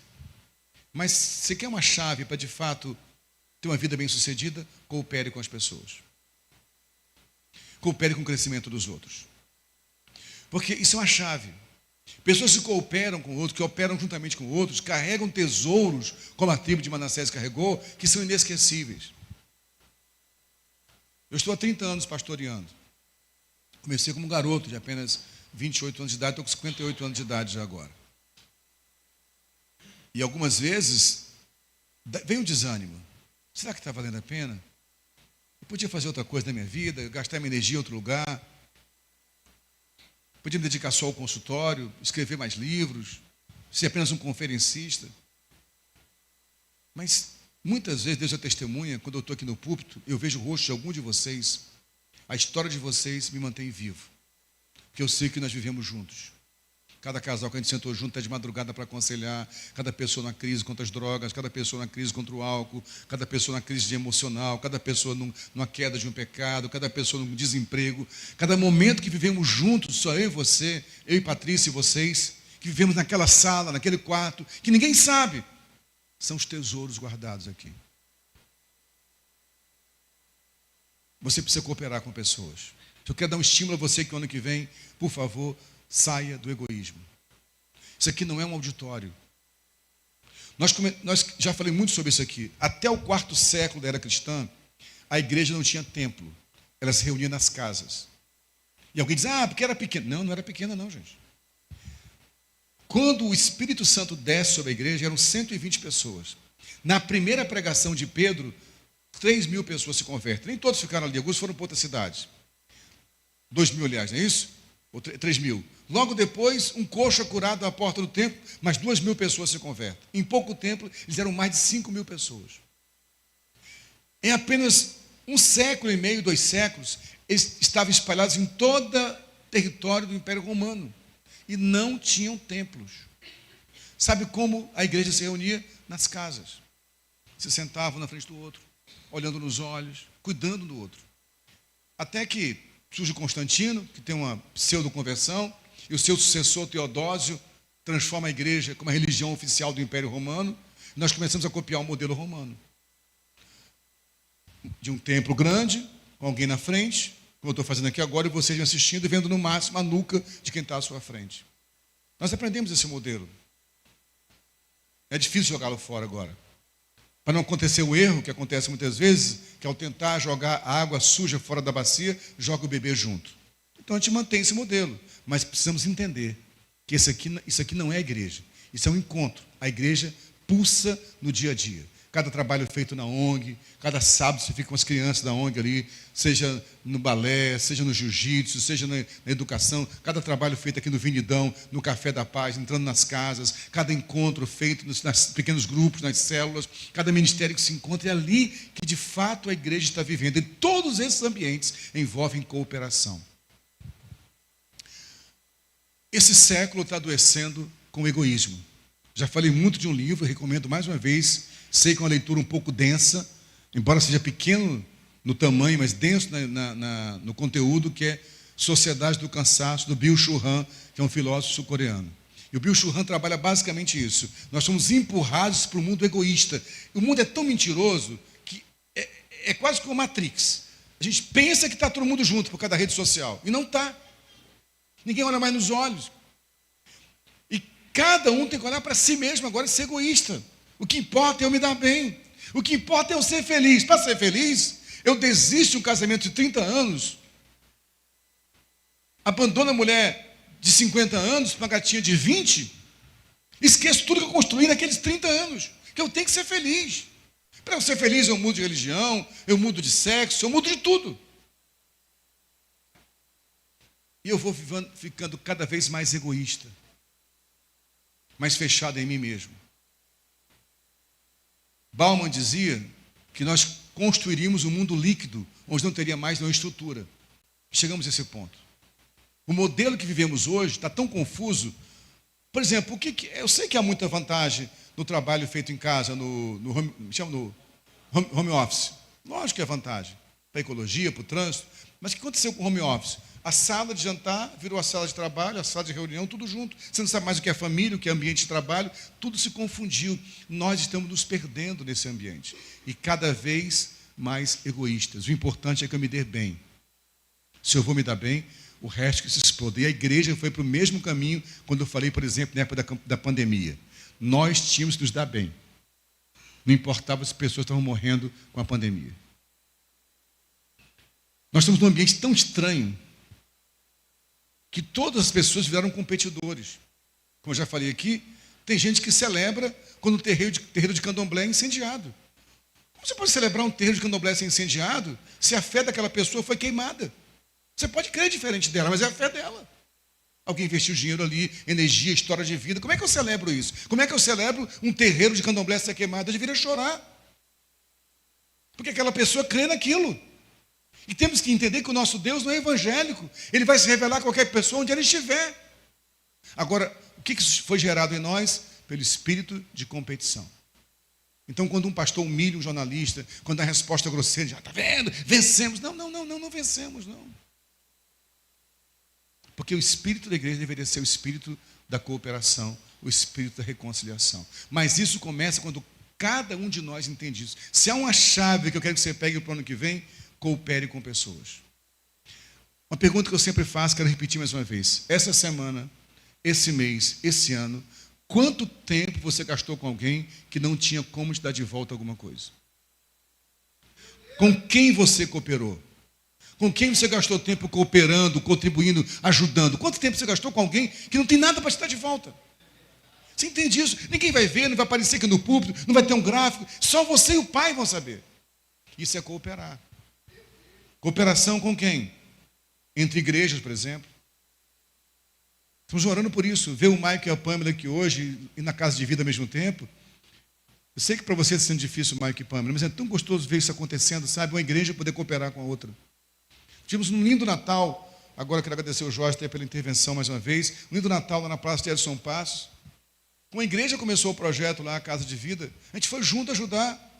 Mas se você quer uma chave para de fato ter uma vida bem-sucedida, coopere com as pessoas. Coopere com o crescimento dos outros. Porque isso é uma chave. Pessoas que cooperam com outros, que operam juntamente com outros, carregam tesouros, como a tribo de Manassés carregou, que são inesquecíveis. Eu estou há 30 anos pastoreando. Comecei como garoto, de apenas 28 anos de idade, estou com 58 anos de idade já agora. E algumas vezes vem um desânimo. Será que está valendo a pena? Eu podia fazer outra coisa na minha vida, gastar minha energia em outro lugar. Podia me dedicar só ao consultório, escrever mais livros, ser apenas um conferencista. Mas muitas vezes Deus é testemunha, quando eu estou aqui no púlpito, eu vejo o rosto de algum de vocês, a história de vocês me mantém vivo. Porque eu sei que nós vivemos juntos. Cada casal que a gente sentou junto, está de madrugada para aconselhar, cada pessoa na crise contra as drogas, cada pessoa na crise contra o álcool, cada pessoa na crise de emocional, cada pessoa numa queda de um pecado, cada pessoa num desemprego, cada momento que vivemos juntos, só eu e você, eu e Patrícia e vocês, que vivemos naquela sala, naquele quarto, que ninguém sabe, são os tesouros guardados aqui. Você precisa cooperar com pessoas. Se eu quero dar um estímulo a você que o ano que vem, por favor, saia do egoísmo. Isso aqui não é um auditório. Nós já falei muito sobre isso aqui. Até o 4º século da era cristã, a igreja não tinha templo. Ela se reunia nas casas. E alguém diz, porque era pequena. Não, não era pequena não, gente. Quando o Espírito Santo desce sobre a igreja, eram 120 pessoas. Na primeira pregação de Pedro, 3.000 pessoas se convertem. Nem todos ficaram ali, alguns foram para outras cidades. 2.000, aliás, não é isso? Ou 3.000. Logo depois, um coxo é curado à porta do templo, mas 2.000 pessoas se convertem. Em pouco tempo, eles eram mais de 5.000 pessoas. Em apenas 1 século e meio, 2 séculos, eles estavam espalhados em todo o território do Império Romano. E não tinham templos. Sabe como a igreja se reunia? Nas casas. Se sentavam na frente do outro, olhando nos olhos, cuidando do outro. Até que surge Constantino, que tem uma pseudo-conversão, e o seu sucessor, Teodósio, transforma a igreja como a religião oficial do Império Romano, e nós começamos a copiar o modelo romano. De um templo grande, com alguém na frente, como eu estou fazendo aqui agora, e vocês me assistindo e vendo no máximo a nuca de quem está à sua frente. Nós aprendemos esse modelo. É difícil jogá-lo fora agora. Para não acontecer o erro que acontece muitas vezes, que ao tentar jogar a água suja fora da bacia, joga o bebê junto. Então a gente mantém esse modelo, mas precisamos entender que isso aqui não é a igreja, isso é um encontro. A igreja pulsa no dia a dia. Cada trabalho feito na ONG, cada sábado você fica com as crianças da ONG ali, seja no balé, seja no jiu-jitsu, seja na educação, cada trabalho feito aqui no Vinidão, no Café da Paz, entrando nas casas, cada encontro feito nos pequenos grupos, nas células, cada ministério que se encontra, é ali que de fato a igreja está vivendo. E todos esses ambientes envolvem cooperação. Esse século está adoecendo com o egoísmo. Já falei muito de um livro, recomendo mais uma vez. Sei que é uma leitura um pouco densa, embora seja pequeno no tamanho, mas denso no conteúdo, que é Sociedade do Cansaço, do Byung-Chul Han, que é um filósofo sul-coreano. E o Byung-Chul Han trabalha basicamente isso. Nós somos empurrados para o mundo egoísta. O mundo é tão mentiroso que é quase como Matrix. A gente pensa que está todo mundo junto por causa da rede social, e não está. Ninguém olha mais nos olhos. E cada um tem que olhar para si mesmo agora e ser egoísta. O que importa é eu me dar bem. O que importa é eu ser feliz. Para ser feliz, eu desisto de um casamento de 30 anos, abandono a mulher de 50 anos para uma gatinha de 20, esqueço tudo que eu construí naqueles 30 anos, que eu tenho que ser feliz. Para eu ser feliz, eu mudo de religião, eu mudo de sexo, eu mudo de tudo. E eu vou ficando cada vez mais egoísta, mais fechado em mim mesmo. Bauman dizia que nós construiríamos um mundo líquido, onde não teria mais nenhuma estrutura. Chegamos a esse ponto. O modelo que vivemos hoje está tão confuso. Por exemplo, eu sei que há muita vantagem no trabalho feito em casa, no home office. Lógico que é vantagem. Para a ecologia, para o trânsito. Mas o que aconteceu com o home office? A sala de jantar virou a sala de trabalho, a sala de reunião, tudo junto. Você não sabe mais o que é família, o que é ambiente de trabalho. Tudo se confundiu. Nós estamos nos perdendo nesse ambiente. E cada vez mais egoístas. O importante é que eu me dê bem. Se eu vou me dar bem, o resto que se exploda. E a igreja foi para o mesmo caminho quando eu falei, por exemplo, na época da pandemia. Nós tínhamos que nos dar bem. Não importava se pessoas estavam morrendo com a pandemia. Nós estamos num ambiente tão estranho que todas as pessoas viraram competidores. Como eu já falei aqui, tem gente que celebra quando o terreiro de candomblé é incendiado. Como você pode celebrar um terreiro de candomblé ser incendiado se a fé daquela pessoa foi queimada? Você pode crer diferente dela, mas é a fé dela. Alguém investiu dinheiro ali, energia, história de vida. Como é que eu celebro isso? Como é que eu celebro um terreiro de candomblé ser queimado? Eu deveria chorar. Porque aquela pessoa crê naquilo. E temos que entender que o nosso Deus não é evangélico. Ele vai se revelar a qualquer pessoa onde ela estiver. Agora, o que foi gerado em nós? Pelo espírito de competição. Então, quando um pastor humilha um jornalista, quando a resposta é grosseira, já está vendo, vencemos. Não vencemos, não. Porque o espírito da igreja deveria ser o espírito da cooperação, o espírito da reconciliação. Mas isso começa quando cada um de nós entende isso. Se há uma chave que eu quero que você pegue para o ano que vem, coopere com pessoas. Uma pergunta que eu sempre faço, quero repetir mais uma vez. Essa semana, esse mês, esse ano, quanto tempo você gastou com alguém que não tinha como te dar de volta alguma coisa? Com quem você cooperou? Com quem você gastou tempo cooperando, contribuindo, ajudando? Quanto tempo você gastou com alguém que não tem nada para te dar de volta? Você entende isso? Ninguém vai ver, não vai aparecer aqui no púlpito, não vai ter um gráfico. Só você e o Pai vão saber. Isso é cooperar. Cooperação com quem? Entre igrejas, por exemplo. Estamos orando por isso. Ver o Mike e a Pamela aqui hoje e na casa de vida ao mesmo tempo. Eu sei que para você está sendo difícil, Mike e Pamela, mas é tão gostoso ver isso acontecendo, sabe? Uma igreja poder cooperar com a outra. Tivemos um lindo Natal. Agora eu quero agradecer ao Jorge pela intervenção mais uma vez. Um lindo Natal lá na Praça de Edson Passos. Com a igreja começou o projeto lá, a Casa de Vida. A gente foi junto ajudar.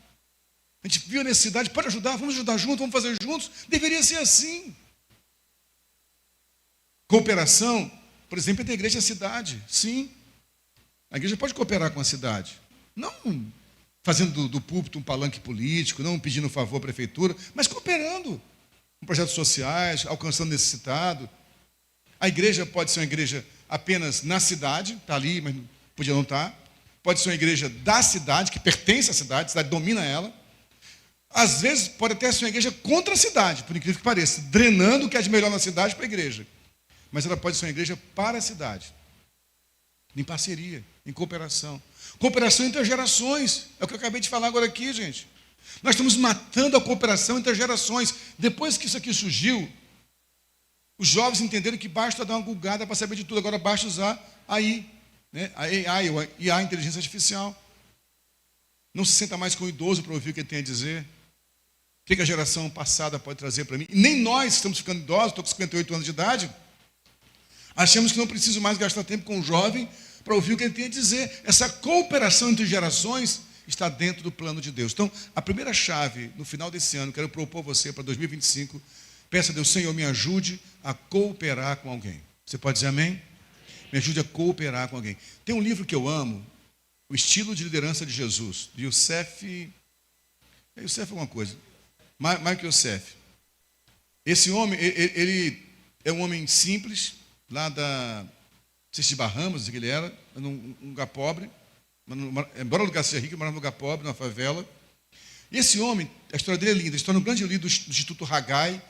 A gente viu a necessidade, pode ajudar, vamos ajudar juntos, vamos fazer juntos. Deveria ser assim. Cooperação, por exemplo, entre a igreja e a cidade. Sim. A igreja pode cooperar com a cidade. Não fazendo do púlpito um palanque político, não pedindo favor à prefeitura, mas cooperando com projetos sociais, alcançando necessitado. A igreja pode ser uma igreja apenas na cidade, está ali, mas podia não estar. Pode ser uma igreja da cidade, que pertence à cidade, a cidade domina ela. Às vezes pode até ser uma igreja contra a cidade, por incrível que pareça, drenando o que é de melhor na cidade para a igreja. Mas ela pode ser uma igreja para a cidade, em parceria, em cooperação. Cooperação entre as gerações, é o que eu acabei de falar agora aqui, gente. Nós estamos matando a cooperação entre as gerações. Depois que isso aqui surgiu, os jovens entenderam que basta dar uma gulgada para saber de tudo. Agora basta usar a AI, né? A AI, a inteligência artificial. Não se senta mais com o idoso para ouvir o que ele tem a dizer. O que a geração passada pode trazer para mim? E nem nós estamos ficando idosos, estou com 58 anos de idade. Achamos que não preciso mais gastar tempo com o jovem para ouvir o que ele tem a dizer. Essa cooperação entre gerações está dentro do plano de Deus. Então, a primeira chave, no final desse ano, quero propor a você para 2025, peça a Deus, Senhor, me ajude a cooperar com alguém. Você pode dizer amém? Me ajude a cooperar com alguém. Tem um livro que eu amo, O Estilo de Liderança de Jesus, de Youssef alguma coisa. Michael Youssef. Esse homem, ele é um homem simples, lá da Bahamas, que ele era num lugar pobre, embora o lugar seja rico, ele morava num lugar pobre, numa favela. E esse homem, a história dele é linda, a história é um grande livro do Instituto Haggai,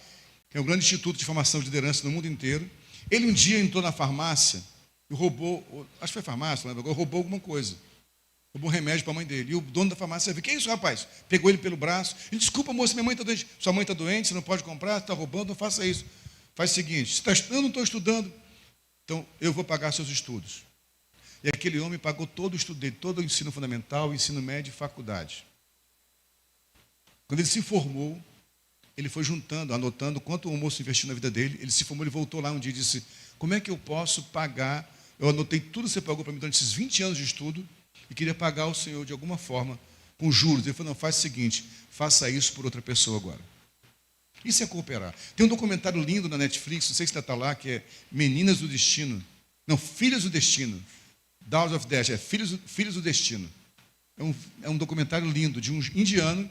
que é um grande instituto de formação de liderança no mundo inteiro. Ele um dia entrou na farmácia e roubou, acho que foi farmácia, não lembro agora, roubou alguma coisa. Roubou um remédio para a mãe dele. E o dono da farmácia viu, que é isso, rapaz? Pegou ele pelo braço. Ele, desculpa, moça, minha mãe está doente. Sua mãe está doente, você não pode comprar, está roubando, não faça isso. Faz o seguinte, você está estudando, eu não estou estudando. Então, eu vou pagar seus estudos. E aquele homem pagou todo o estudo dele, todo o ensino fundamental, ensino médio e faculdade. Quando ele se formou, ele foi juntando, anotando quanto o moço investiu na vida dele. Ele se formou, ele voltou lá um dia e disse, como é que eu posso pagar? Eu anotei tudo que você pagou para mim durante esses 20 anos de estudo e queria pagar o Senhor de alguma forma, com juros. Ele falou, não, faz o seguinte, faça isso por outra pessoa agora. Isso é cooperar. Tem um documentário lindo na Netflix, não sei se está lá, que é Meninas do Destino. Não, Filhas do Destino. Daughters of Destiny, Filhos do Destino. É um documentário lindo de um indiano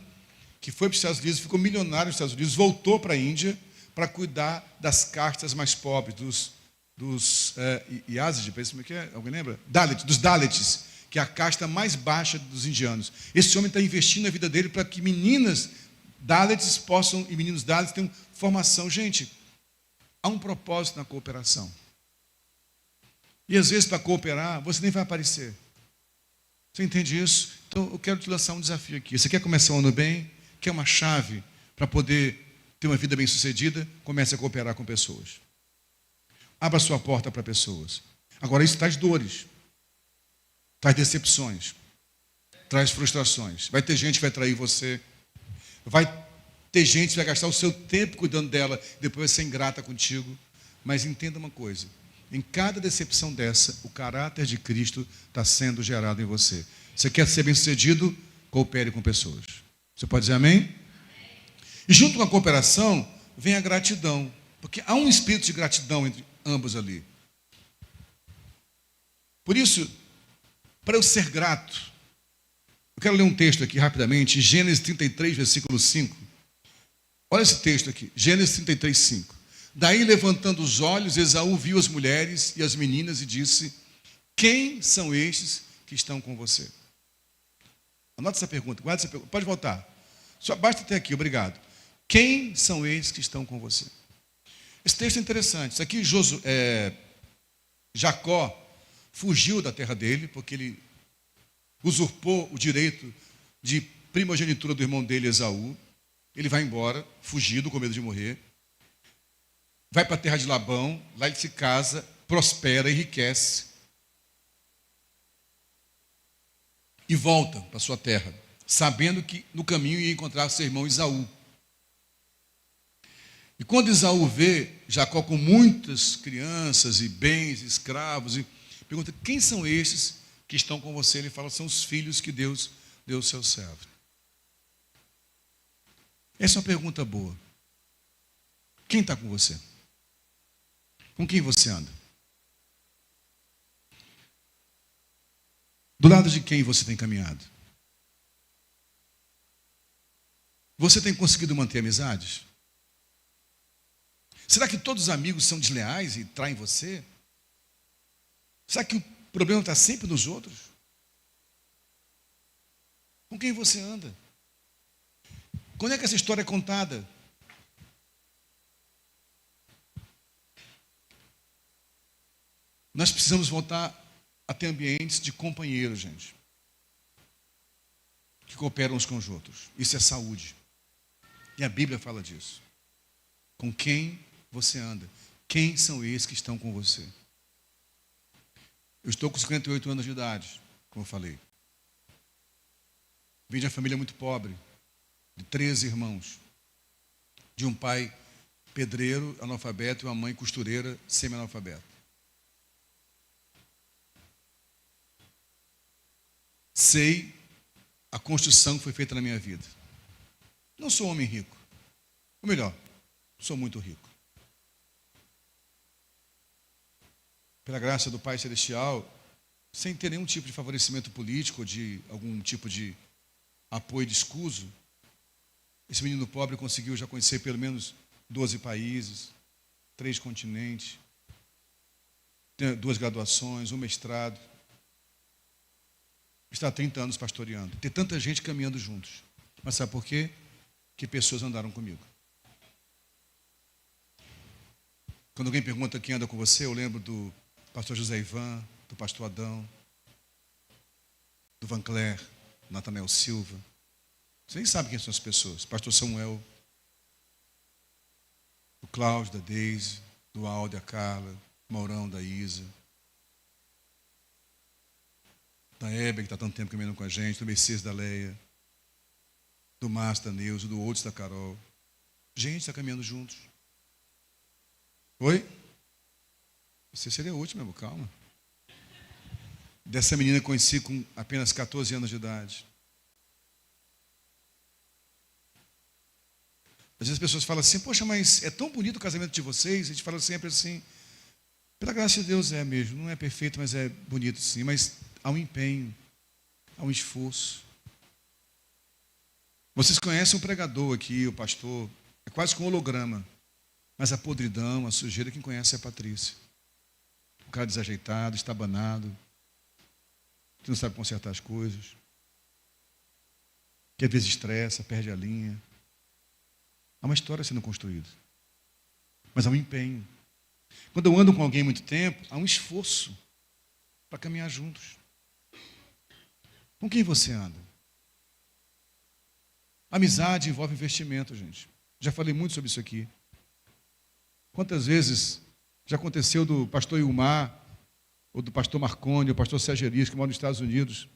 que foi para os Estados Unidos, ficou milionário nos Estados Unidos, voltou para a Índia para cuidar das castas mais pobres, dos Yazidi, como é que é? Alguém lembra? Dos Dalits, que é a casta mais baixa dos indianos. Esse homem está investindo na vida dele para que meninas Dalits e meninos Dalits tenham formação. Gente, há um propósito na cooperação. E às vezes, para cooperar, você nem vai aparecer. Você entende isso? Então, eu quero te lançar um desafio aqui. Você quer começar o ano bem? Quer uma chave para poder ter uma vida bem-sucedida? Comece a cooperar com pessoas. Abra sua porta para pessoas. Agora, isso traz dores, traz decepções, traz frustrações. Vai ter gente que vai trair você. Vai ter gente que vai gastar o seu tempo cuidando dela, depois vai ser ingrata contigo. Mas entenda uma coisa. Em cada decepção dessa, o caráter de Cristo está sendo gerado em você. Você quer ser bem-sucedido? Coopere com pessoas. Você pode dizer amém? E junto com a cooperação, vem a gratidão. Porque há um espírito de gratidão entre ambos ali. Por isso, para eu ser grato, eu quero ler um texto aqui rapidamente, Gênesis 33, versículo 5. Olha esse texto aqui, Gênesis 33, 5. Daí, levantando os olhos, Esaú viu as mulheres e as meninas e disse: quem são estes que estão com você? Anota essa pergunta, guarda essa pergunta. Pode voltar. Só basta até aqui, obrigado. Quem são estes que estão com você? Esse texto é interessante. Isso aqui, Jacó fugiu da terra dele, porque ele usurpou o direito de primogenitura do irmão dele, Esaú. Ele vai embora, fugido, com medo de morrer. Vai para a terra de Labão, lá ele se casa, prospera, enriquece. E volta para sua terra, sabendo que no caminho ia encontrar seu irmão Esaú. E quando Esaú vê Jacó com muitas crianças e bens, escravos, e pergunta: quem são estes que estão com você? Ele fala: são os filhos que Deus deu ao seu servo. Essa é uma pergunta boa. Quem está com você? Com quem você anda? Do lado de quem você tem caminhado? Você tem conseguido manter amizades? Será que todos os amigos são desleais e traem você? Será que o problema está sempre nos outros? Com quem você anda? Quando é que essa história é contada? Nós precisamos voltar a ter ambientes de companheiros, gente, que cooperam uns com os outros. Isso é saúde. E a Bíblia fala disso. Com quem você anda? Quem são esses que estão com você? Eu estou com 58 anos de idade, como eu falei. Vim de uma família muito pobre, de 13 irmãos. De um pai pedreiro, analfabeto, e uma mãe costureira, semi-analfabeta. Sei a construção que foi feita na minha vida. Não sou um homem rico. Ou melhor, sou muito rico. Pela graça do Pai Celestial, sem ter nenhum tipo de favorecimento político ou de algum tipo de apoio de escuso, esse menino pobre conseguiu já conhecer pelo menos 12 países, 3 continentes, 2 graduações, um mestrado. Está há 30 anos pastoreando. Ter tanta gente caminhando juntos. Mas sabe por quê? Que pessoas andaram comigo. Quando alguém pergunta quem anda com você, eu lembro do pastor José Ivan, do pastor Adão, do Van Cler, do Nathanael Silva. Você nem sabe quem são as pessoas. Pastor Samuel, do Cláudio, da Deise, do Aldo, da Carla, do Maurão, da Isa, da Hebe, que está há tanto tempo caminhando com a gente, do Messias, da Leia, do Márcio, da Neuza, do Outros, da Carol. Gente, está caminhando juntos. Oi? Você seria o último, meu, calma. Dessa menina que conheci com apenas 14 anos de idade. Às vezes as pessoas falam assim: poxa, mas é tão bonito o casamento de vocês. A gente fala sempre assim: pela graça de Deus é mesmo, não é perfeito, mas é bonito sim. Mas há um empenho, há um esforço. Vocês conhecem um pregador aqui, o pastor, é quase que um holograma. Mas a podridão, a sujeira, quem conhece é a Patrícia. O cara desajeitado, estabanado, que não sabe consertar as coisas, que às vezes estressa, perde a linha. Há uma história sendo construída. Mas há um empenho. Quando eu ando com alguém há muito tempo, há um esforço para caminhar juntos. Com quem você anda? Amizade envolve investimento, gente. Já falei muito sobre isso aqui. Quantas vezes já aconteceu do pastor Ilmar, ou do pastor Marconi, ou do pastor Sérgio Elias, que mora nos Estados Unidos.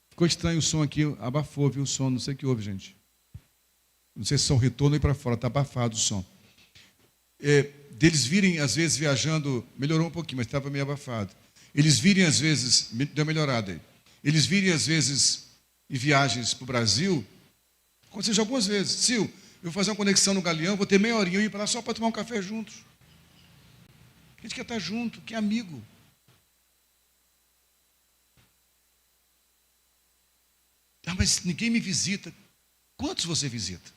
Ficou estranho o som aqui, abafou, viu o som, não sei o que houve, gente. Não sei se só o retorno aí para fora, está abafado o som. Deles virem, às vezes, viajando, melhorou um pouquinho, mas estava meio abafado. Eles virem, às vezes, deu uma melhorada aí. Eles virem, às vezes, em viagens para o Brasil, aconteceu já algumas vezes. Sil, eu vou fazer uma conexão no Galeão, vou ter meia horinha, eu ir para lá só para tomar um café juntos. A gente quer estar junto, que é amigo. Ah, mas ninguém me visita. Quantos você visita?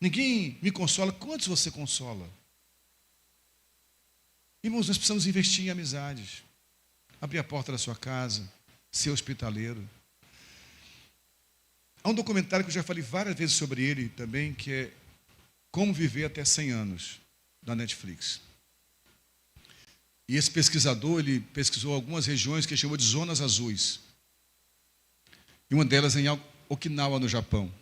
Ninguém me consola. Quantos você consola? Irmãos, nós precisamos investir em amizades. Abrir a porta da sua casa, ser hospitaleiro. Há um documentário que eu já falei várias vezes sobre ele também, que é Como Viver Até 100 Anos, da Netflix. E esse pesquisador, ele pesquisou algumas regiões que ele chamou de zonas azuis. E uma delas em Okinawa, no Japão.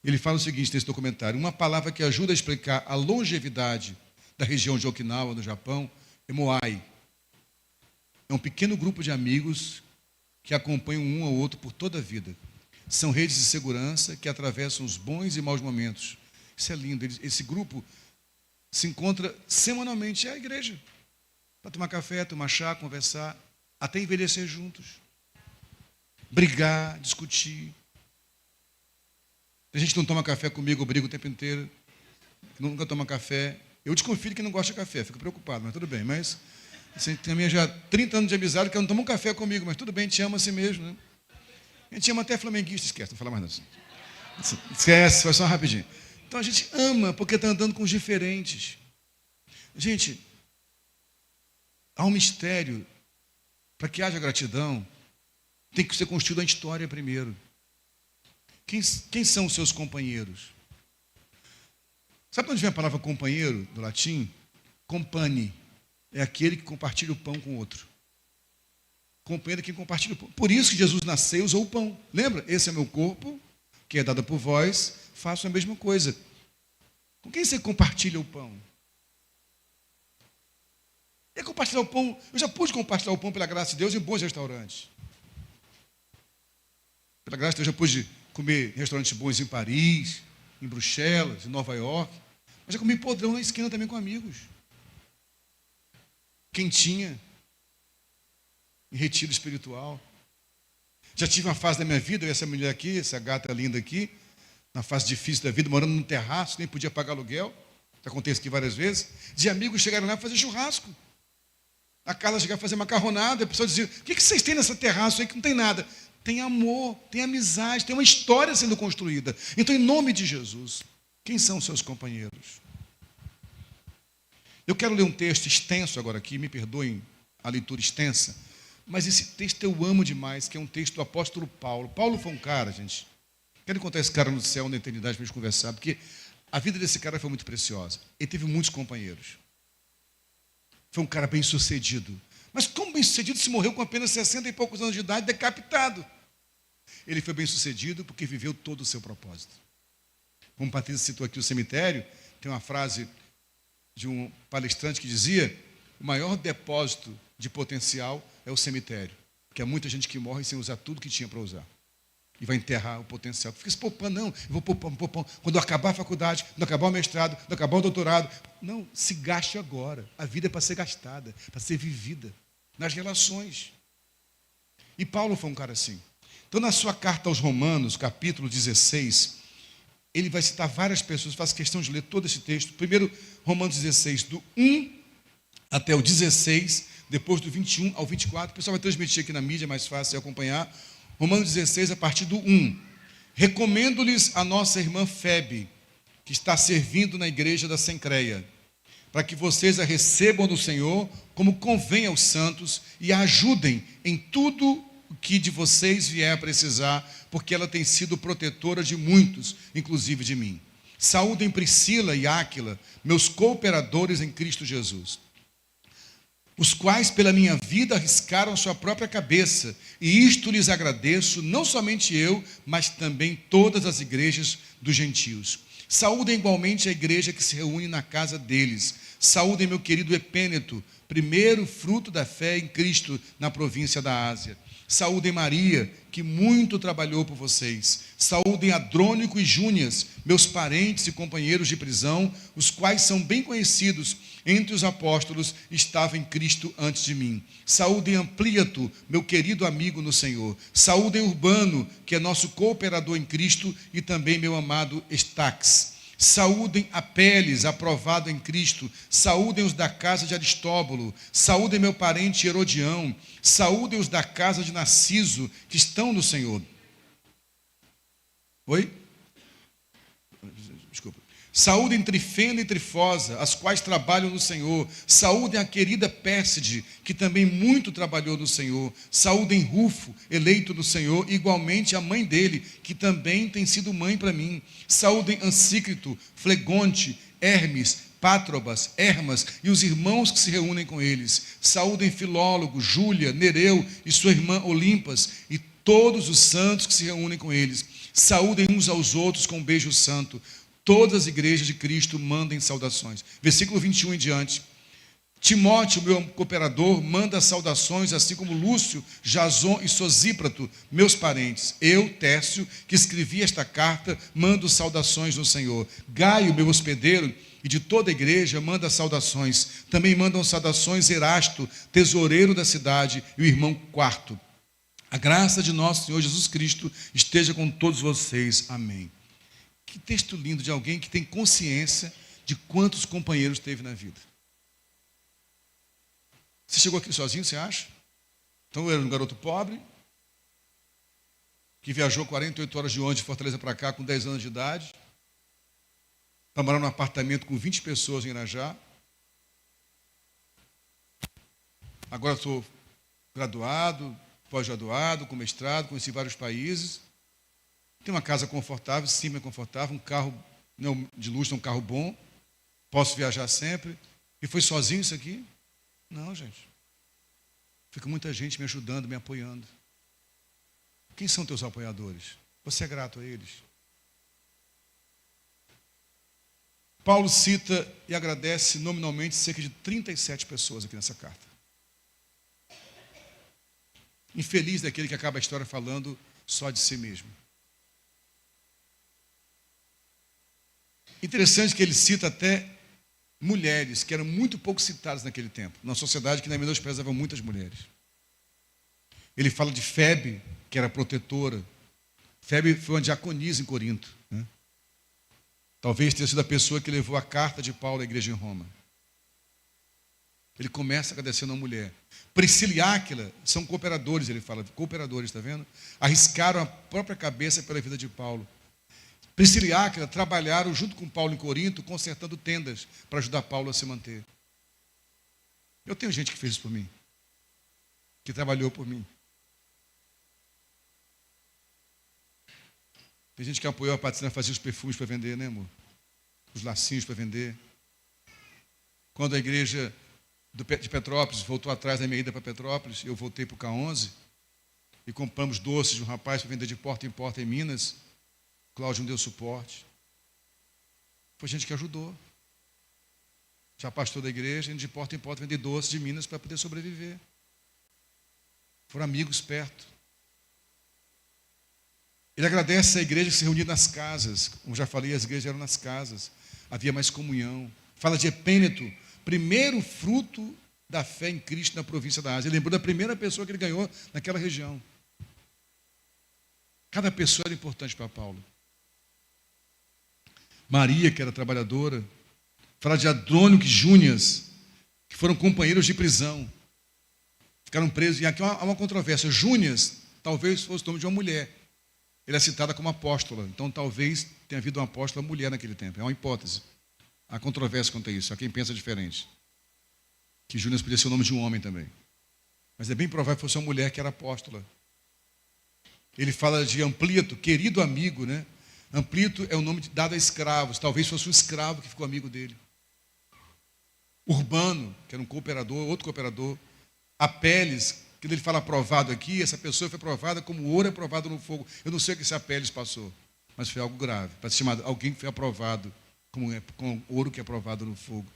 Ele fala o seguinte nesse documentário: uma palavra que ajuda a explicar a longevidade da região de Okinawa, no Japão, é Moai. É um pequeno grupo de amigos que acompanham um ao outro por toda a vida. São redes de segurança que atravessam os bons e maus momentos. Isso é lindo. Esse grupo se encontra semanalmente à igreja para tomar café, tomar chá, conversar, até envelhecer juntos. Brigar, discutir. A gente não toma café comigo, eu brigo o tempo inteiro. Nunca toma café. Eu desconfio que não gosta de café, fico preocupado, mas tudo bem. Mas assim, tem já 30 anos de amizade que não toma um café comigo, mas tudo bem, te ama assim mesmo, né? A gente ama até flamenguista, esquece, não vou falar mais não. Esquece, foi só rapidinho. Então a gente ama porque está andando com os diferentes. Gente, há um mistério. Para que haja gratidão, tem que ser construída a história primeiro. Quem são os seus companheiros? Sabe onde vem a palavra companheiro, do latim? Compani. É aquele que compartilha o pão com o outro. Companheiro é quem compartilha o pão. Por isso que Jesus nasceu e usou o pão. Lembra? Esse é meu corpo, que é dado por vós, faço a mesma coisa. Com quem você compartilha o pão? É compartilhar o pão. Eu já pude compartilhar o pão pela graça de Deus em bons restaurantes. Pela graça de Deus, já pude comer em restaurantes bons em Paris, em Bruxelas, em Nova York. Mas já comi podrão na esquina também com amigos. Quentinha. Em retiro espiritual. Já tive uma fase da minha vida, eu e essa mulher aqui, essa gata linda aqui, na fase difícil da vida, morando num terraço, nem podia pagar aluguel. Já contei isso aqui várias vezes. De amigos chegaram lá e fazer churrasco. A Carla chegava a fazer macarronada, a pessoa dizia: o que vocês têm nessa terraço aí que não tem nada? Tem amor, tem amizade, tem uma história sendo construída. Então, em nome de Jesus, quem são os seus companheiros? Eu quero ler um texto extenso agora aqui, me perdoem a leitura extensa, mas esse texto eu amo demais, que é um texto do apóstolo Paulo. Paulo foi um cara, gente, quero encontrar esse cara no céu, na eternidade, para a gente conversar, porque a vida desse cara foi muito preciosa. Ele teve muitos companheiros. Foi um cara bem sucedido. Mas como bem sucedido se morreu com apenas 60 e poucos anos de idade, decapitado? Ele foi bem sucedido porque viveu todo o seu propósito. Como Patrícia citou aqui o cemitério, tem uma frase de um palestrante que dizia: o maior depósito de potencial é o cemitério. Porque há muita gente que morre sem usar tudo que tinha para usar. E vai enterrar o potencial. Fica se poupando, não, eu vou poupar. Quando eu acabar a faculdade, quando eu acabar o mestrado, quando eu acabar o doutorado. Não, se gaste agora. A vida é para ser gastada, para ser vivida. Nas relações. E Paulo foi um cara assim. Então, na sua carta aos Romanos, capítulo 16, ele vai citar várias pessoas, faço questão de ler todo esse texto. Primeiro, Romanos 16, do 1 até o 16, depois do 21 ao 24. O pessoal vai transmitir aqui na mídia, é mais fácil de acompanhar. Romanos 16, a partir do 1. Recomendo-lhes a nossa irmã Febe, que está servindo na igreja da Sencreia, para que vocês a recebam do Senhor como convém aos santos e a ajudem em tudo o que de vocês vier a precisar, porque ela tem sido protetora de muitos, inclusive de mim. Saúdem Priscila e Áquila, meus cooperadores em Cristo Jesus, os quais pela minha vida arriscaram sua própria cabeça, e isto lhes agradeço, não somente eu, mas também todas as igrejas dos gentios. Saúdem igualmente a igreja que se reúne na casa deles. Saúdem meu querido Epêneto, primeiro fruto da fé em Cristo na província da Ásia. Saúdem Maria, que muito trabalhou por vocês. Saúdem Adrônico e Júnias, meus parentes e companheiros de prisão, os quais são bem conhecidos entre os apóstolos, estavam em Cristo antes de mim. Saúdem Amplíato, meu querido amigo no Senhor. Saúdem Urbano, que é nosso cooperador em Cristo, e também meu amado Estaques. Saúdem Apeles, aprovado em Cristo. Saúdem os da casa de Aristóbulo. Saúdem meu parente Herodião. Saúdem os da casa de Narciso, que estão no Senhor. Oi? Desculpa. Saúdem Trifena e Trifosa, as quais trabalham no Senhor. Saúdem a querida Pérside, que também muito trabalhou no Senhor. Saúdem Rufo, eleito do Senhor, igualmente a mãe dele, que também tem sido mãe para mim. Saúdem Ansícrito, Flegonte, Hermes, Pátrobas, Hermas e os irmãos que se reúnem com eles. Saúdem Filólogo, Júlia, Nereu e sua irmã Olimpas e todos os santos que se reúnem com eles. Saúdem uns aos outros com um beijo santo. Todas as igrejas de Cristo mandem saudações. Versículo 21 em diante. Timóteo, meu cooperador, manda saudações, assim como Lúcio, Jason e Sosíprato, meus parentes. Eu, Tércio, que escrevi esta carta, mando saudações no Senhor. Gaio, meu hospedeiro, e de toda a igreja, manda saudações. Também mandam saudações Erasto, tesoureiro da cidade, e o irmão Quarto. A graça de nosso Senhor Jesus Cristo esteja com todos vocês. Amém. Que texto lindo de alguém que tem consciência de quantos companheiros teve na vida. Você chegou aqui sozinho, você acha? Então eu era um garoto pobre, que viajou 48 horas de ônibus de Fortaleza para cá com 10 anos de idade, para morar num apartamento com 20 pessoas em Irajá. Agora sou graduado, pós-graduado, com mestrado, conheci vários países. Tenho uma casa confortável, sim, é confortável, um carro não de luxo, um carro bom, posso viajar sempre. E foi sozinho isso aqui? Não, gente. Fica muita gente me ajudando, me apoiando. Quem são teus apoiadores? Você é grato a eles? Paulo cita e agradece nominalmente cerca de 37 pessoas aqui nessa carta. Infeliz daquele que acaba a história falando só de si mesmo. Interessante que ele cita até mulheres, que eram muito pouco citadas naquele tempo, numa sociedade que ainda menosprezava muitas mulheres. Ele fala de Febe, que era protetora. Febe foi uma diaconisa em Corinto, né? Talvez tenha sido a pessoa que levou a carta de Paulo à igreja em Roma. Ele começa agradecendo a mulher. Priscila e Áquila são cooperadores, ele fala, cooperadores, está vendo? Arriscaram a própria cabeça pela vida de Paulo. Priscila e Áquila trabalharam junto com Paulo em Corinto, consertando tendas para ajudar Paulo a se manter. Eu tenho gente que fez isso por mim, que trabalhou por mim. Tem gente que apoiou a Patricina a fazer os perfumes para vender, né, amor? Os lacinhos para vender. Quando a igreja de Petrópolis voltou atrás da minha ida para Petrópolis, eu voltei para o K11 e compramos doces de um rapaz para vender de porta em porta em Minas. Cláudio me deu suporte. Foi gente que ajudou. Já pastor da igreja, indo de porta em porta vender doces de Minas para poder sobreviver. Foram amigos perto. Ele agradece a igreja que se reunia nas casas. Como já falei, as igrejas eram nas casas. Havia mais comunhão. Fala de Epêneto, primeiro fruto da fé em Cristo na província da Ásia. Ele lembrou da primeira pessoa que ele ganhou naquela região. Cada pessoa era importante para Paulo. Maria, que era trabalhadora. Fala de Adrônico e Júnias, que foram companheiros de prisão. Ficaram presos. E aqui há uma controvérsia. Júnias talvez fosse o nome de uma mulher. Ela é citada como apóstola. Então, talvez tenha havido uma apóstola mulher naquele tempo. É uma hipótese. Há controvérsia quanto a isso. Há quem pensa diferente. Que Júnior podia ser o nome de um homem também. Mas é bem provável que fosse uma mulher que era apóstola. Ele fala de Amplito, querido amigo, né? Amplito é o nome dado a escravos. Talvez fosse um escravo que ficou amigo dele. Urbano, que era um cooperador, outro cooperador. Apeles, quando ele fala aprovado aqui, essa pessoa foi provada como ouro é provado no fogo. Eu não sei o que esse Apeles passou, mas foi algo grave. Para se chamar alguém que foi aprovado com ouro que é provado no fogo.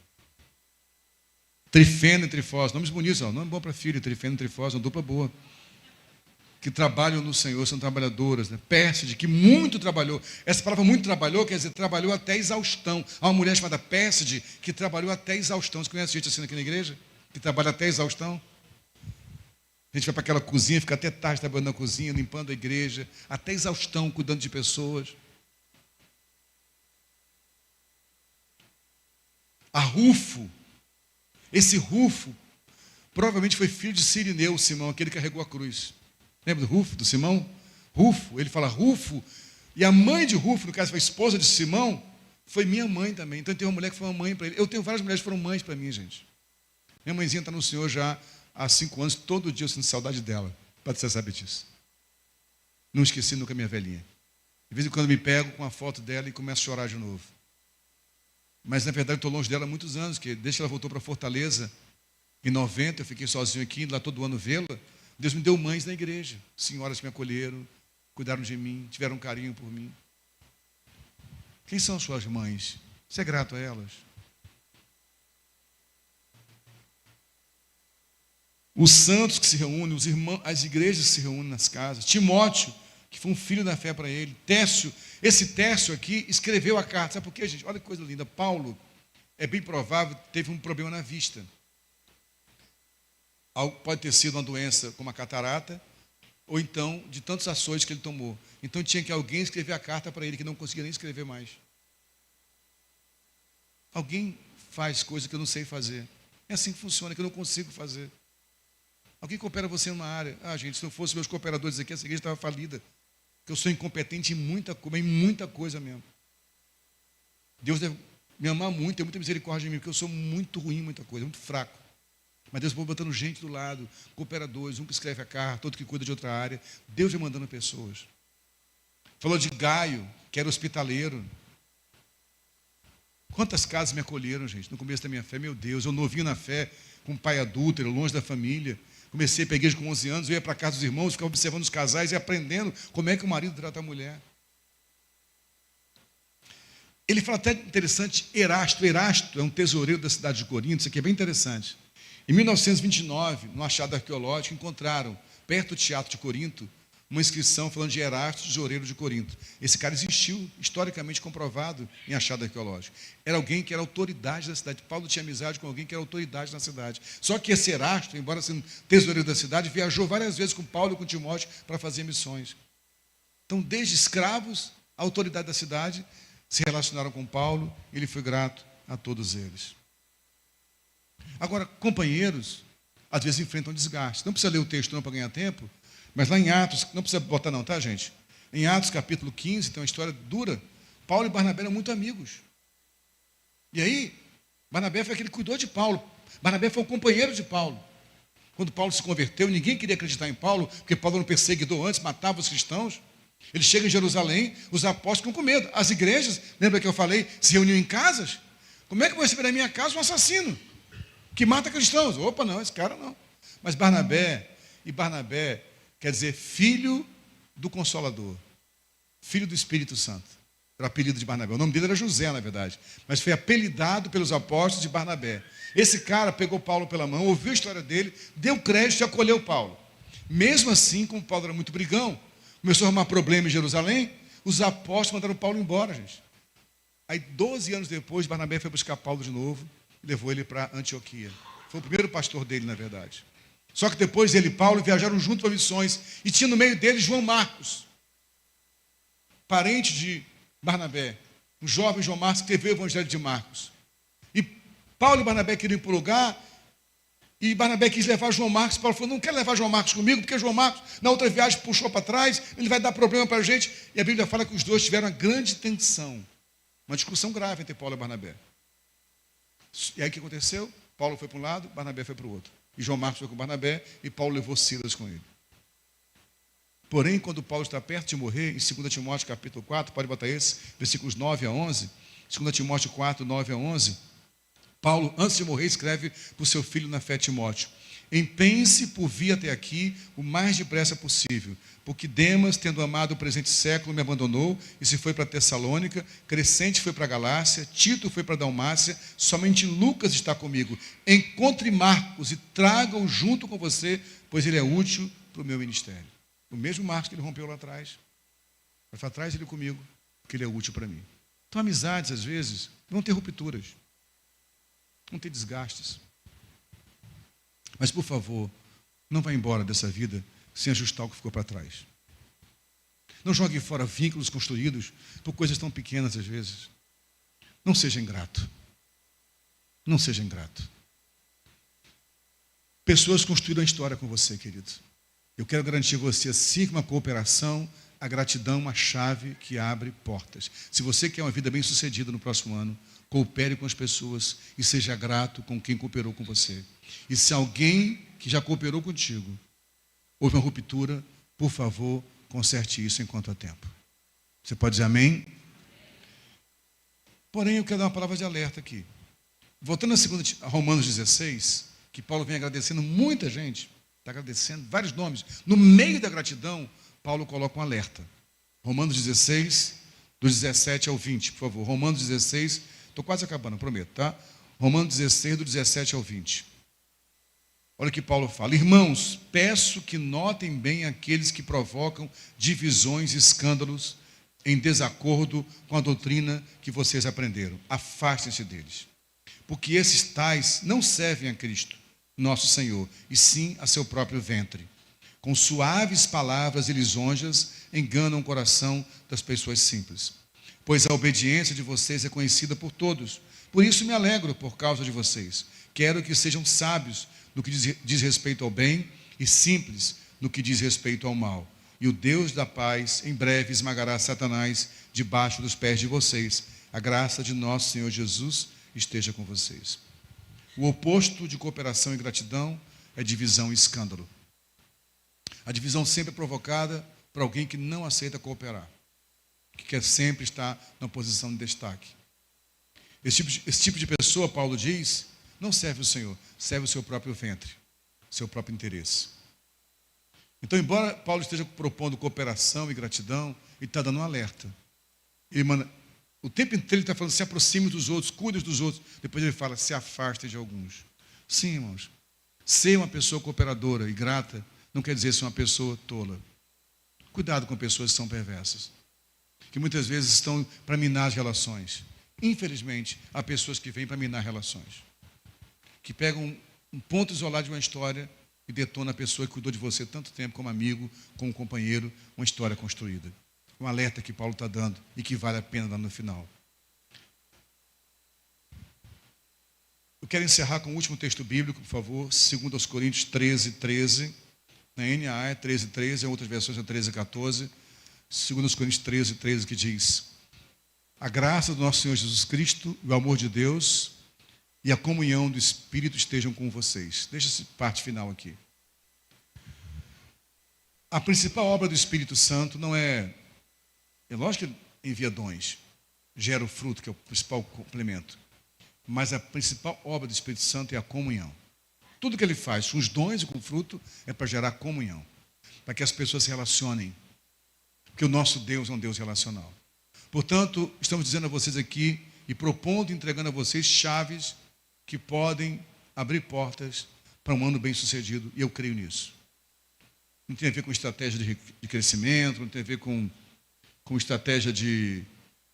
Trifena e Trifós, nomes bonitos, nome bom para filho, Trifena e Trifós, uma dupla boa. Que trabalham no Senhor, são trabalhadoras, né? Pérside, que muito trabalhou. Essa palavra muito trabalhou, quer dizer, trabalhou até exaustão. Há uma mulher chamada Pérside que trabalhou até exaustão. Você conhece gente assim aqui na igreja? Que trabalha até exaustão? A gente vai para aquela cozinha, fica até tarde trabalhando na cozinha, limpando a igreja, até exaustão, cuidando de pessoas. A Rufo, esse Rufo, provavelmente foi filho de Cirineu, Simão, aquele que carregou a cruz. Lembra do Rufo, do Simão? Rufo, ele fala Rufo, e a mãe de Rufo, no caso foi a esposa de Simão, foi minha mãe também. Então tem uma mulher que foi uma mãe para ele. Eu tenho várias mulheres que foram mães para mim, gente. Minha mãezinha está no Senhor já há 5 anos, todo dia eu sinto saudade dela, para você saber disso. Não esqueci nunca minha velhinha. De vez em quando me pego com a foto dela e começo a chorar de novo. Mas na verdade eu estou longe dela há muitos anos, porque desde que ela voltou para Fortaleza, em 90, eu fiquei sozinho aqui, indo lá todo ano vê-la. Deus me deu mães na igreja, senhoras que me acolheram, cuidaram de mim, tiveram um carinho por mim. Quem são suas mães? Você é grato a elas? Os santos que se reúnem, os irmãos, as igrejas que se reúnem nas casas. Timóteo, que foi um filho da fé para ele. Técio, esse Técio aqui escreveu a carta. Sabe por quê, gente? Olha que coisa linda. Paulo, é bem provável, teve um problema na vista. Pode ter sido uma doença como a catarata, ou então de tantos açoites que ele tomou. Então tinha que alguém escrever a carta para ele, que não conseguia nem escrever mais. Alguém faz coisa que eu não sei fazer. É assim que funciona, que eu não consigo fazer. Alguém coopera você numa área. Ah, gente, se não fosse meus cooperadores aqui, essa igreja estava falida. Porque eu sou incompetente em muita coisa mesmo. Deus deve me amar muito, ter muita misericórdia de mim, porque eu sou muito ruim em muita coisa, muito fraco. Mas Deus vai botando gente do lado, cooperadores, um que escreve a carta, outro que cuida de outra área. Deus vai mandando pessoas. Falou de Gaio, que era hospitaleiro. Quantas casas me acolheram, gente, no começo da minha fé? Meu Deus, eu novinho na fé, com um pai adúltero, longe da família. Comecei a ir para a igreja com 11 anos, eu ia para a casa dos irmãos, ficava observando os casais e aprendendo como é que o marido trata a mulher. Ele fala até interessante, Erasto. Erasto é um tesoureiro da cidade de Corinto, isso aqui é bem interessante. Em 1929, no achado arqueológico, encontraram, perto do Teatro de Corinto, uma inscrição falando de Erasto, tesoureiro de Corinto. Esse cara existiu, historicamente comprovado em achado arqueológico. Era alguém que era autoridade da cidade. Paulo tinha amizade com alguém que era autoridade na cidade. Só que esse Erasto, embora sendo tesoureiro da cidade, viajou várias vezes com Paulo e com Timóteo para fazer missões. Então, desde escravos, a autoridade da cidade se relacionaram com Paulo, e ele foi grato a todos eles. Agora, companheiros, às vezes enfrentam desgaste. Não precisa ler o texto não para ganhar tempo, mas lá em Atos, não precisa botar não, tá, gente? Em Atos, capítulo 15, tem uma história dura. Paulo e Barnabé eram muito amigos. E aí, Barnabé foi aquele que cuidou de Paulo. Barnabé foi o companheiro de Paulo. Quando Paulo se converteu, ninguém queria acreditar em Paulo, porque Paulo era um perseguidor antes, matava os cristãos. Ele chega em Jerusalém, os apóstolos ficam com medo. As igrejas, lembra que eu falei, se reuniam em casas? Como é que eu vou receber na minha casa um assassino que mata cristãos? Opa, não, esse cara não. Mas Barnabé quer dizer filho do Consolador, filho do Espírito Santo. Era o apelido de Barnabé. O nome dele era José, na verdade, mas foi apelidado pelos apóstolos de Barnabé. Esse cara pegou Paulo pela mão, ouviu a história dele, deu crédito e acolheu Paulo. Mesmo assim, como Paulo era muito brigão, começou a arrumar problema em Jerusalém, os apóstolos mandaram Paulo embora, gente. Aí, 12 anos depois, Barnabé foi buscar Paulo de novo e levou ele para Antioquia. Foi o primeiro pastor dele, na verdade. Só que depois ele e Paulo viajaram juntos para missões. E tinha no meio deles João Marcos, parente de Barnabé. Um jovem João Marcos que escreveu o Evangelho de Marcos. E Paulo e Barnabé queriam ir para o lugar. E Barnabé quis levar João Marcos. Paulo falou, não quer levar João Marcos comigo, porque João Marcos, na outra viagem, puxou para trás, ele vai dar problema para a gente. E a Bíblia fala que os dois tiveram uma grande tensão, uma discussão grave entre Paulo e Barnabé. E aí o que aconteceu? Paulo foi para um lado, Barnabé foi para o outro. E João Marcos foi com Barnabé, e Paulo levou Silas com ele. Porém, quando Paulo está perto de morrer, em 2 Timóteo capítulo 4, pode botar esse, versículos 9 a 11, 2 Timóteo 4, 9 a 11, Paulo, antes de morrer, escreve para o seu filho na fé, Timóteo: empenhe-se por vir até aqui o mais depressa possível, porque Demas, tendo amado o presente século, me abandonou e se foi para Tessalônica, Crescente foi para Galácia, Tito foi para Dalmácia, somente Lucas está comigo. Encontre Marcos e traga-o junto com você, pois ele é útil para o meu ministério. O mesmo Marcos que ele rompeu lá atrás. Vai atrás ele comigo, porque ele é útil para mim. Então, amizades, às vezes, vão ter rupturas, vão ter desgastes. Mas, por favor, não vá embora dessa vida sem ajustar o que ficou para trás. Não jogue fora vínculos construídos por coisas tão pequenas, às vezes. Não seja ingrato. Não seja ingrato. Pessoas construíram a história com você, querido. Eu quero garantir a você, assim como a cooperação, a gratidão é uma chave que abre portas. Se você quer uma vida bem-sucedida no próximo ano, coopere com as pessoas e seja grato com quem cooperou com você. E se alguém que já cooperou contigo houve uma ruptura, por favor, conserte isso enquanto há tempo. Você pode dizer amém? Porém, eu quero dar uma palavra de alerta aqui. Voltando a Romanos 16, que Paulo vem agradecendo muita gente, está agradecendo vários nomes. No meio da gratidão, Paulo coloca um alerta. Romanos 16, dos 17 ao 20, por favor. Romanos 16, estou quase acabando, prometo, tá? Romanos 16, do 17 ao 20. Olha o que Paulo fala: irmãos, peço que notem bem aqueles que provocam divisões e escândalos em desacordo com a doutrina que vocês aprenderam. Afastem-se deles, porque esses tais não servem a Cristo, nosso Senhor, e sim a seu próprio ventre. Com suaves palavras e lisonjas enganam o coração das pessoas simples. Pois a obediência de vocês é conhecida por todos. Por isso me alegro por causa de vocês. Quero que sejam sábios no que diz respeito ao bem e simples no que diz respeito ao mal. E o Deus da paz em breve esmagará Satanás debaixo dos pés de vocês. A graça de nosso Senhor Jesus esteja com vocês. O oposto de cooperação e gratidão é divisão e escândalo. A divisão sempre é provocada por alguém que não aceita cooperar, que quer sempre estar na posição de destaque. Esse tipo de pessoa, Paulo diz, não serve o Senhor, serve o seu próprio ventre, seu próprio interesse. Então, embora Paulo esteja propondo cooperação e gratidão, ele está dando um alerta. Ele manda, o tempo inteiro ele está falando, se aproxime dos outros, cuide dos outros. Depois ele fala, se afaste de alguns. Sim, irmãos, ser uma pessoa cooperadora e grata não quer dizer ser uma pessoa tola. Cuidado com pessoas que são perversas, que muitas vezes estão para minar as relações. Infelizmente, há pessoas que vêm para minar relações, que pegam um ponto isolado de uma história e detona a pessoa que cuidou de você tanto tempo como amigo, como companheiro, uma história construída. Um alerta que Paulo está dando e que vale a pena dar no final. Eu quero encerrar com o último texto bíblico, por favor, 2 Coríntios 13, 13. Na NAA é 13, 13, em outras versões é 13, 14. 2 Coríntios 13, 13, que diz: a graça do nosso Senhor Jesus Cristo, o amor de Deus e a comunhão do Espírito estejam com vocês. Deixa essa parte final aqui. A principal obra do Espírito Santo não é lógico que ele envia dons, gera o fruto, que é o principal complemento. Mas a principal obra do Espírito Santo é a comunhão. Tudo que ele faz com os dons e com o fruto é para gerar comunhão, para que as pessoas se relacionem, porque o nosso Deus é um Deus relacional. Portanto, estamos dizendo a vocês aqui e propondo, entregando a vocês chaves que podem abrir portas para um ano bem-sucedido, e eu creio nisso. Não tem a ver com estratégia de crescimento, não tem a ver com estratégia de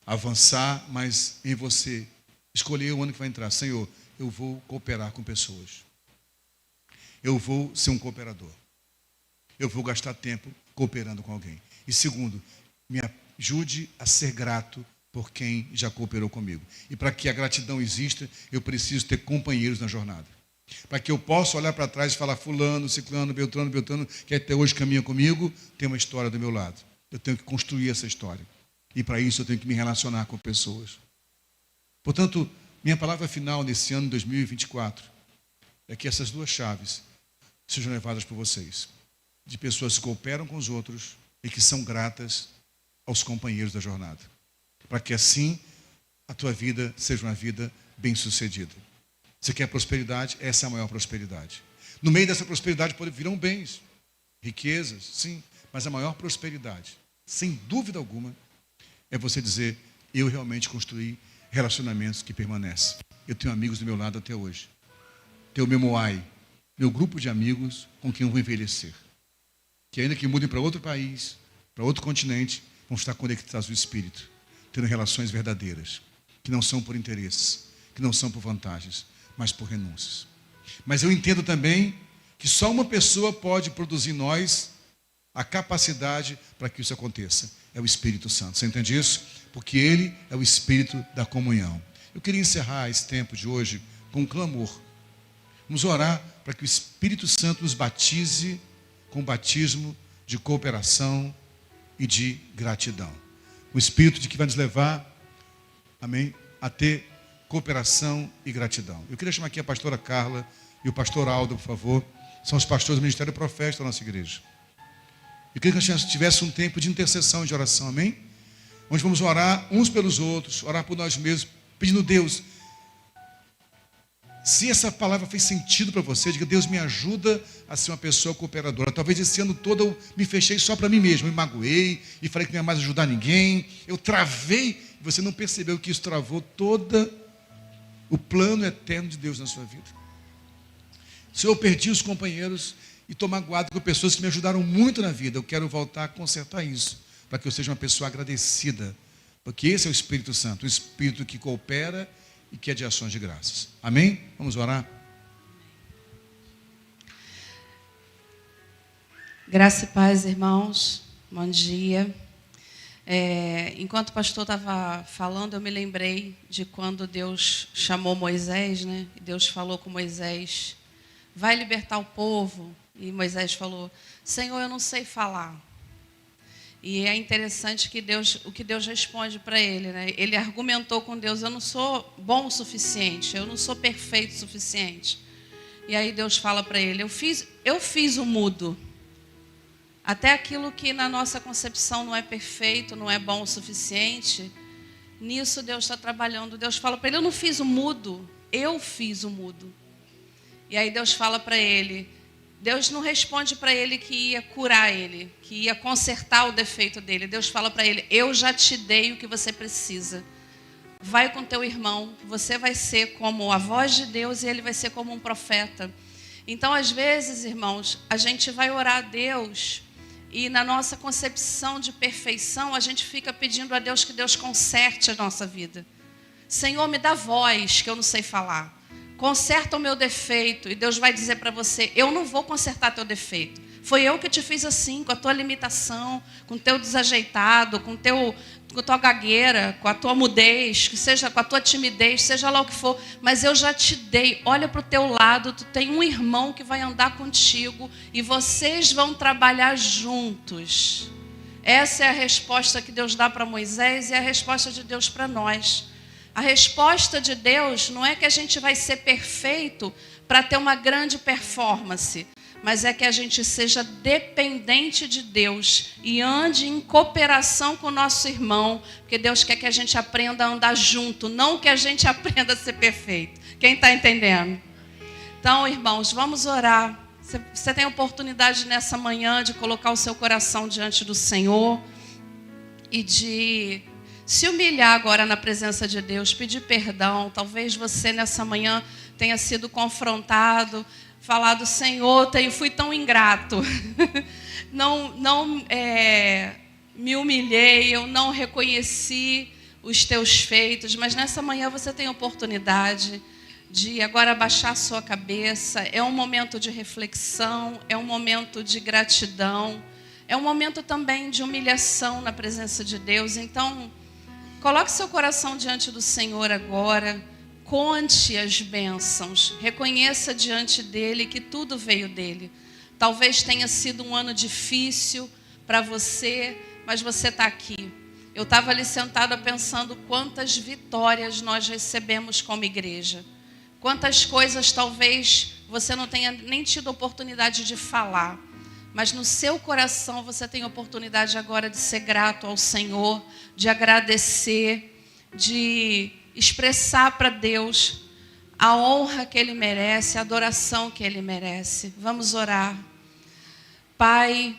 avançar, mas em você escolher o ano que vai entrar. Senhor, eu vou cooperar com pessoas. Eu vou ser um cooperador. Eu vou gastar tempo cooperando com alguém. E segundo, me ajude a ser grato por quem já cooperou comigo. E para que a gratidão exista, eu preciso ter companheiros na jornada. Para que eu possa olhar para trás e falar, fulano, ciclano, beltrano, que até hoje caminha comigo, tem uma história do meu lado. Eu tenho que construir essa história. E para isso eu tenho que me relacionar com pessoas. Portanto, minha palavra final nesse ano de 2024 é que essas duas chaves sejam levadas por vocês. De pessoas que cooperam com os outros e que são gratas aos companheiros da jornada. Para que assim a tua vida seja uma vida bem-sucedida. Você quer prosperidade? Essa é a maior prosperidade. No meio dessa prosperidade virão bens, riquezas, sim, mas a maior prosperidade, sem dúvida alguma, é você dizer, eu realmente construí relacionamentos que permanecem. Eu tenho amigos do meu lado até hoje. Tenho o meu Moai, meu grupo de amigos com quem eu vou envelhecer. Que ainda que mudem para outro país, para outro continente, vão estar conectados no Espírito, tendo relações verdadeiras, que não são por interesses, que não são por vantagens, mas por renúncias. Mas eu entendo também que só uma pessoa pode produzir em nós a capacidade para que isso aconteça. É o Espírito Santo. Você entende isso? Porque Ele é o Espírito da comunhão. Eu queria encerrar esse tempo de hoje com um clamor. Vamos orar para que o Espírito Santo nos batize com o batismo de cooperação e de gratidão. O Espírito de que vai nos levar, amém, a ter cooperação e gratidão. Eu queria chamar aqui a pastora Carla e o pastor Aldo, por favor. São os pastores do Ministério Profético da nossa igreja. Eu queria que nós tivéssemos um tempo de intercessão e de oração, amém? Onde vamos orar uns pelos outros, orar por nós mesmos, pedindo, Deus, se essa palavra fez sentido para você, diga, Deus, me ajuda a ser uma pessoa cooperadora. Talvez esse ano todo eu me fechei só para mim mesmo, me magoei e falei que não ia mais ajudar ninguém. Eu travei, e você não percebeu que isso travou todo o plano eterno de Deus na sua vida. Se eu perdi os companheiros e estou magoado com pessoas que me ajudaram muito na vida, eu quero voltar a consertar isso, para que eu seja uma pessoa agradecida, porque esse é o Espírito Santo, o Espírito que coopera e que é de ações de graças. Amém? Vamos orar? Graça e paz, irmãos. Bom dia. Enquanto o pastor estava falando, eu me lembrei de quando Deus chamou Moisés, né? E Deus falou com Moisés, vai libertar o povo. E Moisés falou, Senhor, eu não sei falar. E é interessante que o que Deus responde para ele, né? Ele argumentou com Deus, eu não sou bom o suficiente, eu não sou perfeito o suficiente. E aí Deus fala para ele, eu fiz o mudo. Até aquilo que na nossa concepção não é perfeito, não é bom o suficiente, nisso Deus está trabalhando. Deus fala para ele, eu não fiz o mudo, eu fiz o mudo. E aí Deus fala para ele, Deus não responde para ele que ia curar ele, que ia consertar o defeito dele. Deus fala para ele, eu já te dei o que você precisa. Vai com teu irmão, você vai ser como a voz de Deus e ele vai ser como um profeta. Então, às vezes, irmãos, a gente vai orar a Deus e na nossa concepção de perfeição, a gente fica pedindo a Deus que Deus conserte a nossa vida. Senhor, me dá voz que eu não sei falar. Conserta o meu defeito. E Deus vai dizer para você, eu não vou consertar teu defeito. Foi eu que te fiz assim, com a tua limitação, com o teu desajeitado, com a tua gagueira, com a tua mudez, que seja com a tua timidez, seja lá o que for. Mas eu já te dei, olha para o teu lado, tu tem um irmão que vai andar contigo e vocês vão trabalhar juntos. Essa é a resposta que Deus dá para Moisés e é a resposta de Deus para nós. A resposta de Deus não é que a gente vai ser perfeito para ter uma grande performance, mas é que a gente seja dependente de Deus e ande em cooperação com o nosso irmão, porque Deus quer que a gente aprenda a andar junto, não que a gente aprenda a ser perfeito. Quem está entendendo? Então, irmãos, vamos orar. Você tem a oportunidade nessa manhã de colocar o seu coração diante do Senhor e de se humilhar agora na presença de Deus, pedir perdão. Talvez você nessa manhã tenha sido confrontado, falado, Senhor, fui tão ingrato, não me humilhei, eu não reconheci os teus feitos, mas nessa manhã você tem a oportunidade de agora abaixar a sua cabeça. É um momento de reflexão, é um momento de gratidão, é um momento também de humilhação na presença de Deus. Então, coloque seu coração diante do Senhor agora, conte as bênçãos, reconheça diante dele que tudo veio dele. Talvez tenha sido um ano difícil para você, mas você está aqui. Eu estava ali sentada pensando quantas vitórias nós recebemos como igreja. Quantas coisas talvez você não tenha nem tido oportunidade de falar. Mas no seu coração você tem oportunidade agora de ser grato ao Senhor, de agradecer, de expressar para Deus a honra que Ele merece, a adoração que Ele merece. Vamos orar. Pai,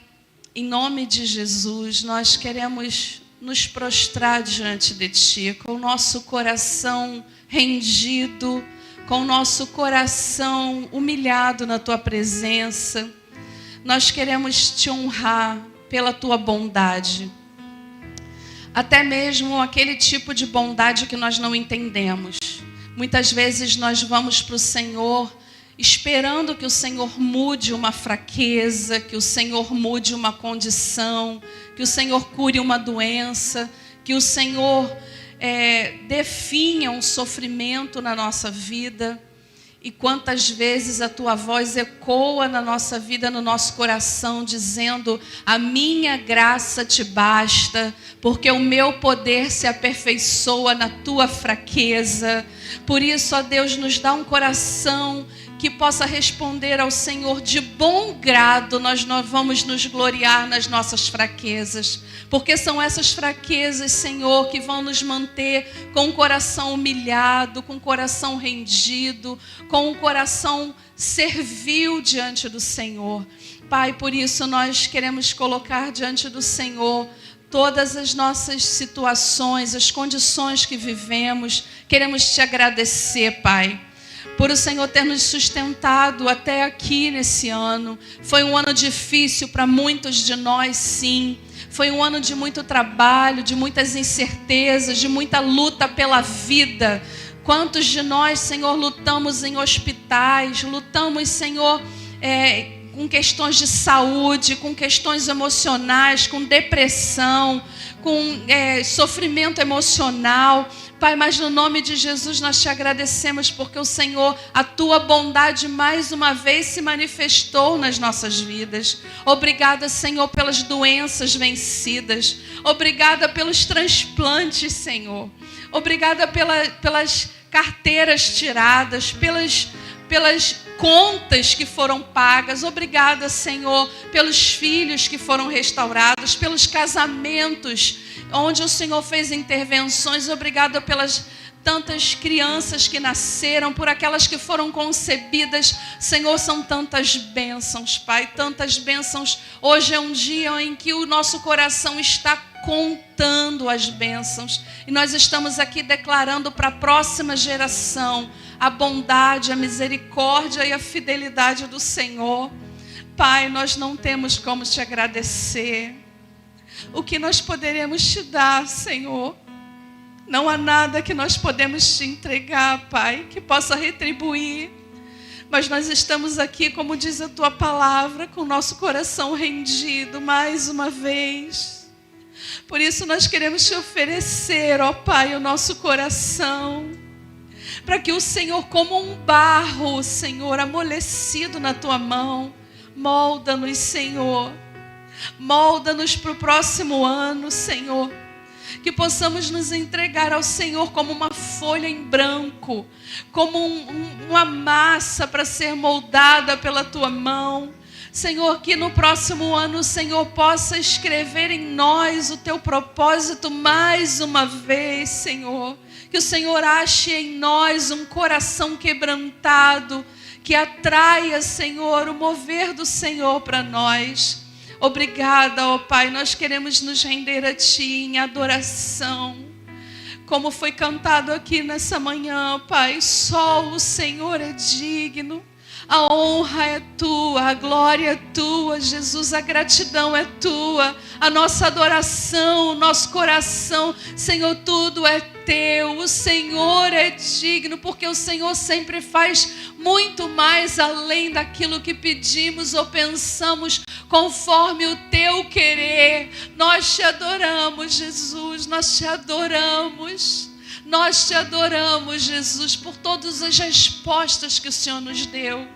em nome de Jesus, nós queremos nos prostrar diante de Ti, com o nosso coração rendido, com o nosso coração humilhado na Tua presença. Nós queremos Te honrar pela Tua bondade. Até mesmo aquele tipo de bondade que nós não entendemos. Muitas vezes nós vamos para o Senhor esperando que o Senhor mude uma fraqueza, que o Senhor mude uma condição, que o Senhor cure uma doença, que o Senhor definha um sofrimento na nossa vida. E quantas vezes a Tua voz ecoa na nossa vida, no nosso coração, dizendo: a minha graça te basta, porque o meu poder se aperfeiçoa na Tua fraqueza. Por isso, ó Deus, nos dá um coração que possa responder ao Senhor de bom grado. Nós vamos nos gloriar nas nossas fraquezas, porque são essas fraquezas, Senhor, que vão nos manter com o coração humilhado, com o coração rendido, com o coração servil diante do Senhor. Pai, por isso nós queremos colocar diante do Senhor todas as nossas situações, as condições que vivemos. Queremos Te agradecer, Pai, por o Senhor ter nos sustentado até aqui nesse ano. Foi um ano difícil para muitos de nós, sim. Foi um ano de muito trabalho, de muitas incertezas, de muita luta pela vida. Quantos de nós, Senhor, lutamos em hospitais, lutamos, Senhor, com questões de saúde, com questões emocionais, com depressão, com sofrimento emocional. Pai, mas no nome de Jesus nós Te agradecemos porque o Senhor, a Tua bondade mais uma vez se manifestou nas nossas vidas. Obrigada, Senhor, pelas doenças vencidas. Obrigada pelos transplantes, Senhor. Obrigada pelas carteiras tiradas, pelas contas que foram pagas. Obrigada, Senhor, pelos filhos que foram restaurados, pelos casamentos onde o Senhor fez intervenções. Obrigada pelas tantas crianças que nasceram, por aquelas que foram concebidas. Senhor, são tantas bênçãos, Pai, tantas bênçãos. Hoje é um dia em que o nosso coração está contando as bênçãos. E nós estamos aqui declarando para a próxima geração a bondade, a misericórdia e a fidelidade do Senhor. Pai, nós não temos como Te agradecer. O que nós poderemos Te dar, Senhor? Não há nada que nós podemos Te entregar, Pai, que possa retribuir. Mas nós estamos aqui, como diz a Tua palavra, com o nosso coração rendido mais uma vez. Por isso nós queremos Te oferecer, ó Pai, o nosso coração, para que o Senhor, como um barro, Senhor, amolecido na Tua mão, molda-nos, Senhor. Molda-nos para o próximo ano, Senhor. Que possamos nos entregar ao Senhor como uma folha em branco, como uma massa para ser moldada pela Tua mão. Senhor, que no próximo ano o Senhor possa escrever em nós o Teu propósito mais uma vez, Senhor. Que o Senhor ache em nós um coração quebrantado, que atraia, Senhor, o mover do Senhor para nós. Obrigada, ó Pai, nós queremos nos render a Ti em adoração. Como foi cantado aqui nessa manhã, Pai, só o Senhor é digno. A honra é Tua, a glória é Tua, Jesus, a gratidão é Tua, a nossa adoração, o nosso coração, Senhor, tudo é Teu. O Senhor é digno, porque o Senhor sempre faz muito mais além daquilo que pedimos ou pensamos, conforme o Teu querer. Nós Te adoramos, Jesus, nós Te adoramos. Nós te adoramos, Jesus, por todas as respostas que o Senhor nos deu,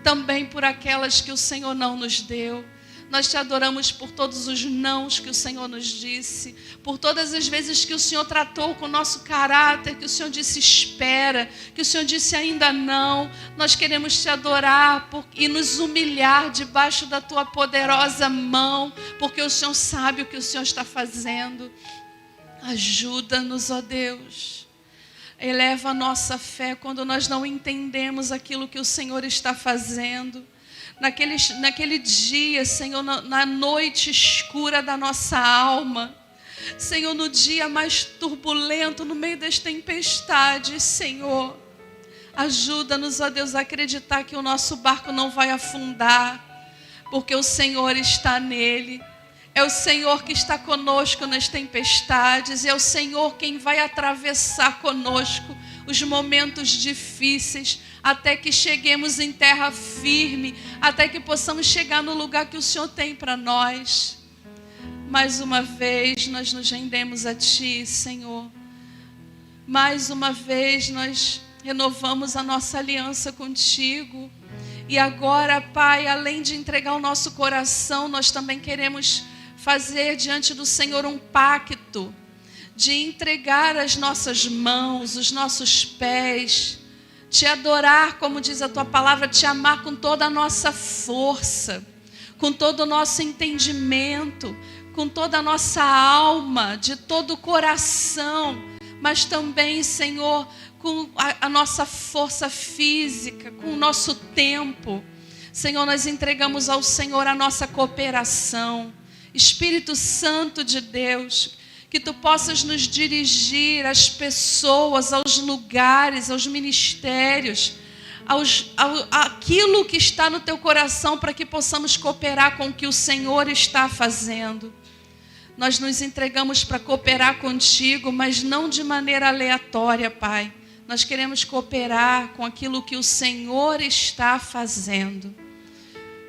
também por aquelas que o Senhor não nos deu. Nós te adoramos por todos os nãos que o Senhor nos disse, por todas as vezes que o Senhor tratou com o nosso caráter, que o Senhor disse espera, que o Senhor disse ainda não. Nós queremos te adorar e nos humilhar debaixo da tua poderosa mão, porque o Senhor sabe o que o Senhor está fazendo. Ajuda-nos, ó Deus. Eleva a nossa fé quando nós não entendemos aquilo que o Senhor está fazendo. Naquele dia, Senhor, na noite escura da nossa alma, Senhor, no dia mais turbulento, no meio das tempestades, Senhor, ajuda-nos, ó Deus, a acreditar que o nosso barco não vai afundar, porque o Senhor está nele. É o Senhor que está conosco nas tempestades, é o Senhor quem vai atravessar conosco os momentos difíceis, até que cheguemos em terra firme, até que possamos chegar no lugar que o Senhor tem para nós. Mais uma vez nós nos rendemos a Ti, Senhor. Mais uma vez nós renovamos a nossa aliança contigo. E agora, Pai, além de entregar o nosso coração, nós também queremos fazer diante do Senhor um pacto de entregar as nossas mãos, os nossos pés, te adorar, como diz a tua palavra, te amar com toda a nossa força, com todo o nosso entendimento, com toda a nossa alma, de todo o coração, mas também, Senhor, com a nossa força física, com o nosso tempo. Senhor, nós entregamos ao Senhor a nossa cooperação. Espírito Santo de Deus, que Tu possas nos dirigir às pessoas, aos lugares, aos ministérios, aquilo que está no Teu coração, para que possamos cooperar com o que o Senhor está fazendo. Nós nos entregamos para cooperar contigo, mas não de maneira aleatória, Pai. Nós queremos cooperar com aquilo que o Senhor está fazendo.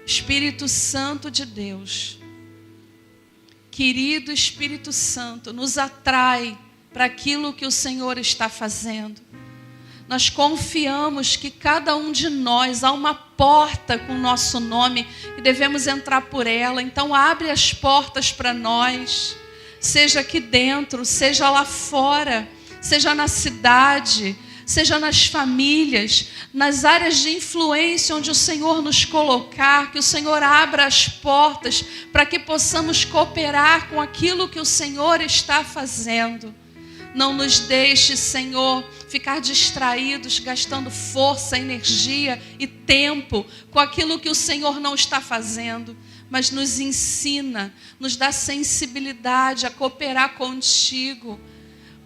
Espírito Santo de Deus, querido Espírito Santo, nos atrai para aquilo que o Senhor está fazendo. Nós confiamos que cada um de nós há uma porta com o nosso nome e devemos entrar por ela. Então abre as portas para nós, seja aqui dentro, seja lá fora, seja na cidade, seja nas famílias, nas áreas de influência onde o Senhor nos colocar, que o Senhor abra as portas para que possamos cooperar com aquilo que o Senhor está fazendo. Não nos deixe, Senhor, ficar distraídos, gastando força, energia e tempo com aquilo que o Senhor não está fazendo, mas nos ensina, nos dá sensibilidade a cooperar contigo.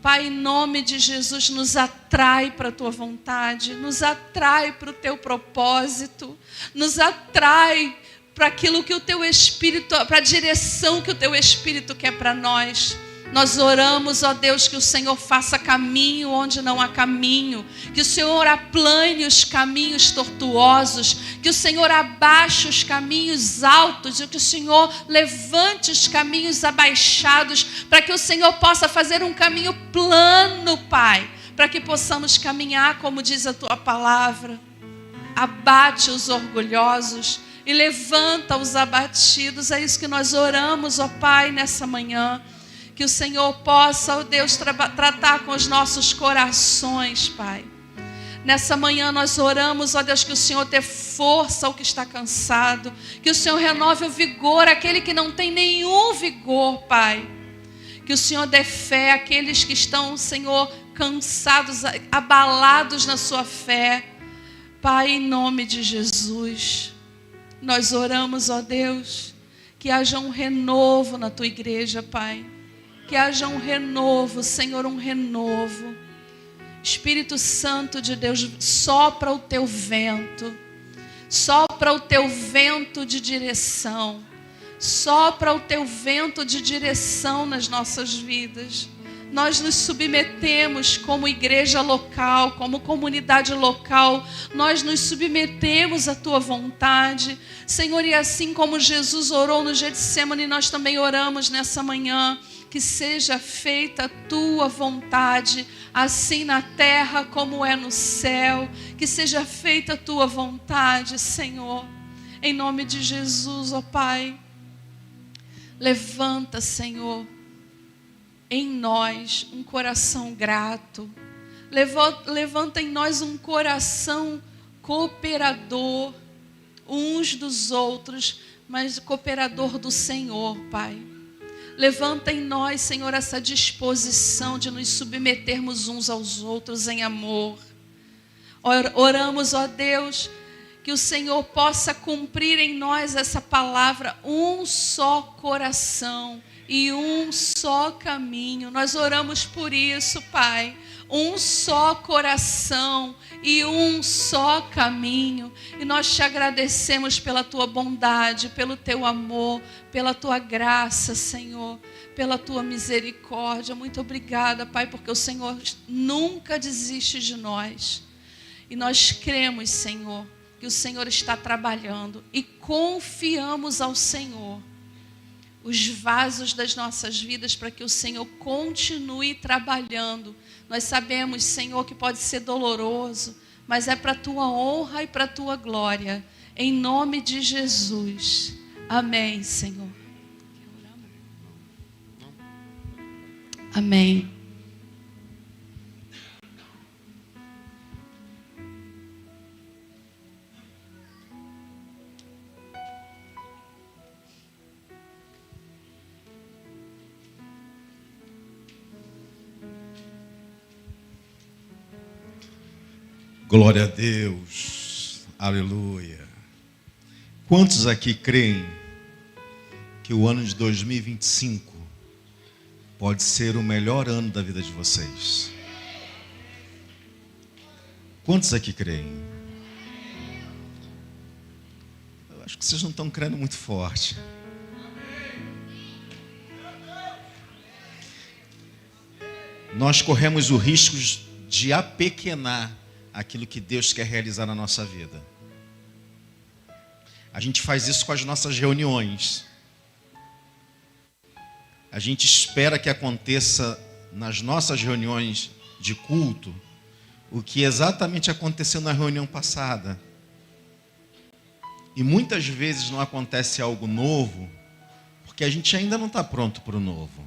Pai, em nome de Jesus, nos atrai para a Tua vontade, nos atrai para o Teu propósito, nos atrai para aquilo que o Teu Espírito, para a direção que o Teu Espírito quer para nós. Nós oramos, ó Deus, que o Senhor faça caminho onde não há caminho, que o Senhor aplane os caminhos tortuosos, que o Senhor abaixe os caminhos altos e que o Senhor levante os caminhos abaixados, para que o Senhor possa fazer um caminho plano, Pai, para que possamos caminhar como diz a Tua palavra. Abate os orgulhosos e levanta os abatidos. É isso que nós oramos, ó Pai, nessa manhã. Que o Senhor possa, ó Deus, tratar com os nossos corações, Pai. Nessa manhã nós oramos, ó Deus, que o Senhor dê força ao que está cansado. Que o Senhor renove o vigor àquele que não tem nenhum vigor, Pai. Que o Senhor dê fé àqueles que estão, Senhor, cansados, abalados na sua fé. Pai, em nome de Jesus, nós oramos, ó Deus, que haja um renovo na Tua igreja, Pai. Que haja um renovo, Senhor, um renovo. Espírito Santo de Deus, sopra o Teu vento. Sopra o Teu vento de direção. Sopra o Teu vento de direção nas nossas vidas. Nós nos submetemos como igreja local, como comunidade local. Nós nos submetemos à Tua vontade. Senhor, e assim como Jesus orou no Getsemane, nós também oramos nessa manhã. que seja feita a tua vontade, assim na terra como é no céu, que seja feita a tua vontade, Senhor, em nome de Jesus, ó Pai. Levanta, Senhor, em nós um coração grato, levanta em nós um coração cooperador, uns dos outros, mas cooperador do Senhor, Pai. Levanta em nós, Senhor, essa disposição de nos submetermos uns aos outros em amor. Oramos, ó Deus, que o Senhor possa cumprir em nós essa palavra, um só coração e um só caminho. Nós oramos por isso, Pai. Um só coração e um só caminho. E nós te agradecemos pela tua bondade, pelo teu amor, pela tua graça, Senhor, pela tua misericórdia. Muito obrigada, Pai, porque o Senhor nunca desiste de nós. E nós cremos, Senhor, que o Senhor está trabalhando e confiamos ao Senhor os vasos das nossas vidas para que o Senhor continue trabalhando. Nós sabemos, Senhor, que pode ser doloroso, mas é para a tua honra e para a tua glória. Em nome de Jesus. Amém, Senhor. Amém. Glória a Deus, aleluia. Quantos aqui creem que o ano de 2025 pode ser o melhor ano da vida de vocês? Quantos aqui creem? Eu acho que vocês não estão crendo muito forte. Nós corremos o risco de apequenar aquilo que Deus quer realizar na nossa vida. A gente faz isso com as nossas reuniões. A gente espera que aconteça nas nossas reuniões de culto o que exatamente aconteceu na reunião passada. E muitas vezes não acontece algo novo porque a gente ainda não está pronto para o novo.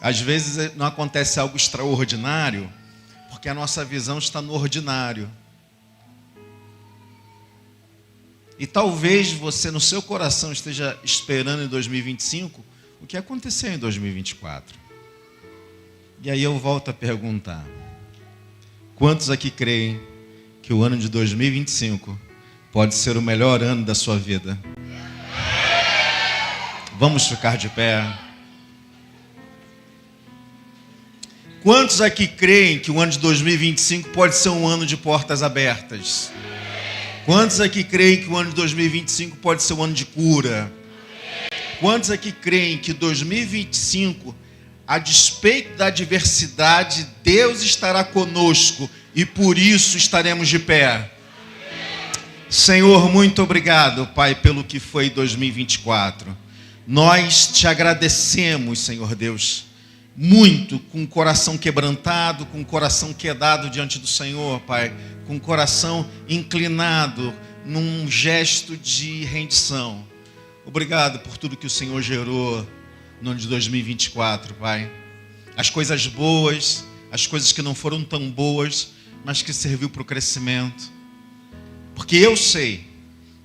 Às vezes não acontece algo extraordinário, porque a nossa visão está no ordinário. E talvez você no seu coração esteja esperando em 2025 o que aconteceu em 2024. E aí eu volto a perguntar: quantos aqui creem que o ano de 2025 pode ser o melhor ano da sua vida? Vamos ficar de pé. Quantos aqui creem que o ano de 2025 pode ser um ano de portas abertas? Quantos aqui creem que o ano de 2025 pode ser um ano de cura? Quantos aqui creem que 2025, a despeito da adversidade, Deus estará conosco e por isso estaremos de pé? Senhor, muito obrigado, Pai, pelo que foi 2024. Nós te agradecemos, Senhor Deus, muito, com o coração quebrantado, com o coração quedado diante do Senhor, Pai, com o coração inclinado num gesto de rendição. Obrigado por tudo que o Senhor gerou no ano de 2024, Pai. As coisas boas, as coisas que não foram tão boas, mas que serviu para o crescimento. Porque eu sei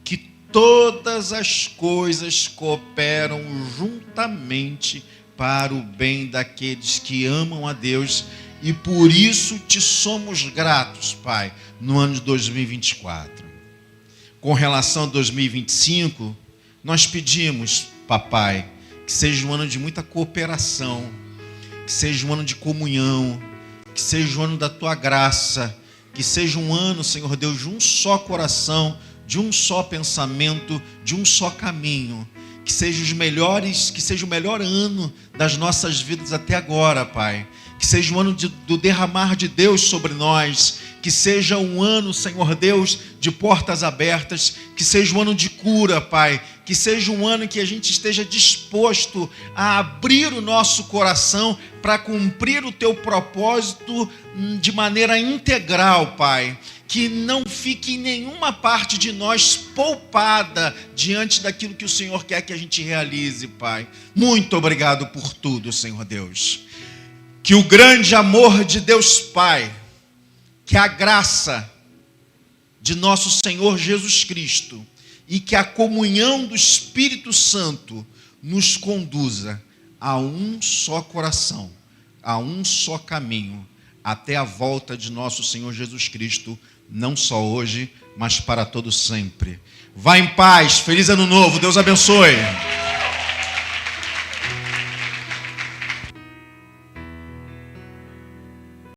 que todas as coisas cooperam juntamente para o bem daqueles que amam a Deus, e por isso te somos gratos, Pai, no ano de 2024. Com relação a 2025, nós pedimos, Papai, que seja um ano de muita cooperação, que seja um ano de comunhão, que seja um ano da Tua graça, que seja um ano, Senhor Deus, de um só coração, de um só pensamento, de um só caminho. Que seja o melhor ano das nossas vidas até agora, Pai. Que seja um ano do derramar de Deus sobre nós. Que seja um ano, Senhor Deus, de portas abertas. Que seja um ano de cura, Pai. Que seja um ano em que a gente esteja disposto a abrir o nosso coração para cumprir o teu propósito de maneira integral, Pai. Que não fique nenhuma parte de nós poupada diante daquilo que o Senhor quer que a gente realize, Pai. Muito obrigado por tudo, Senhor Deus. Que o grande amor de Deus Pai, que a graça de nosso Senhor Jesus Cristo e que a comunhão do Espírito Santo nos conduza a um só coração, a um só caminho, até a volta de nosso Senhor Jesus Cristo, não só hoje, mas para todo sempre. Vá em paz, feliz ano novo, Deus abençoe.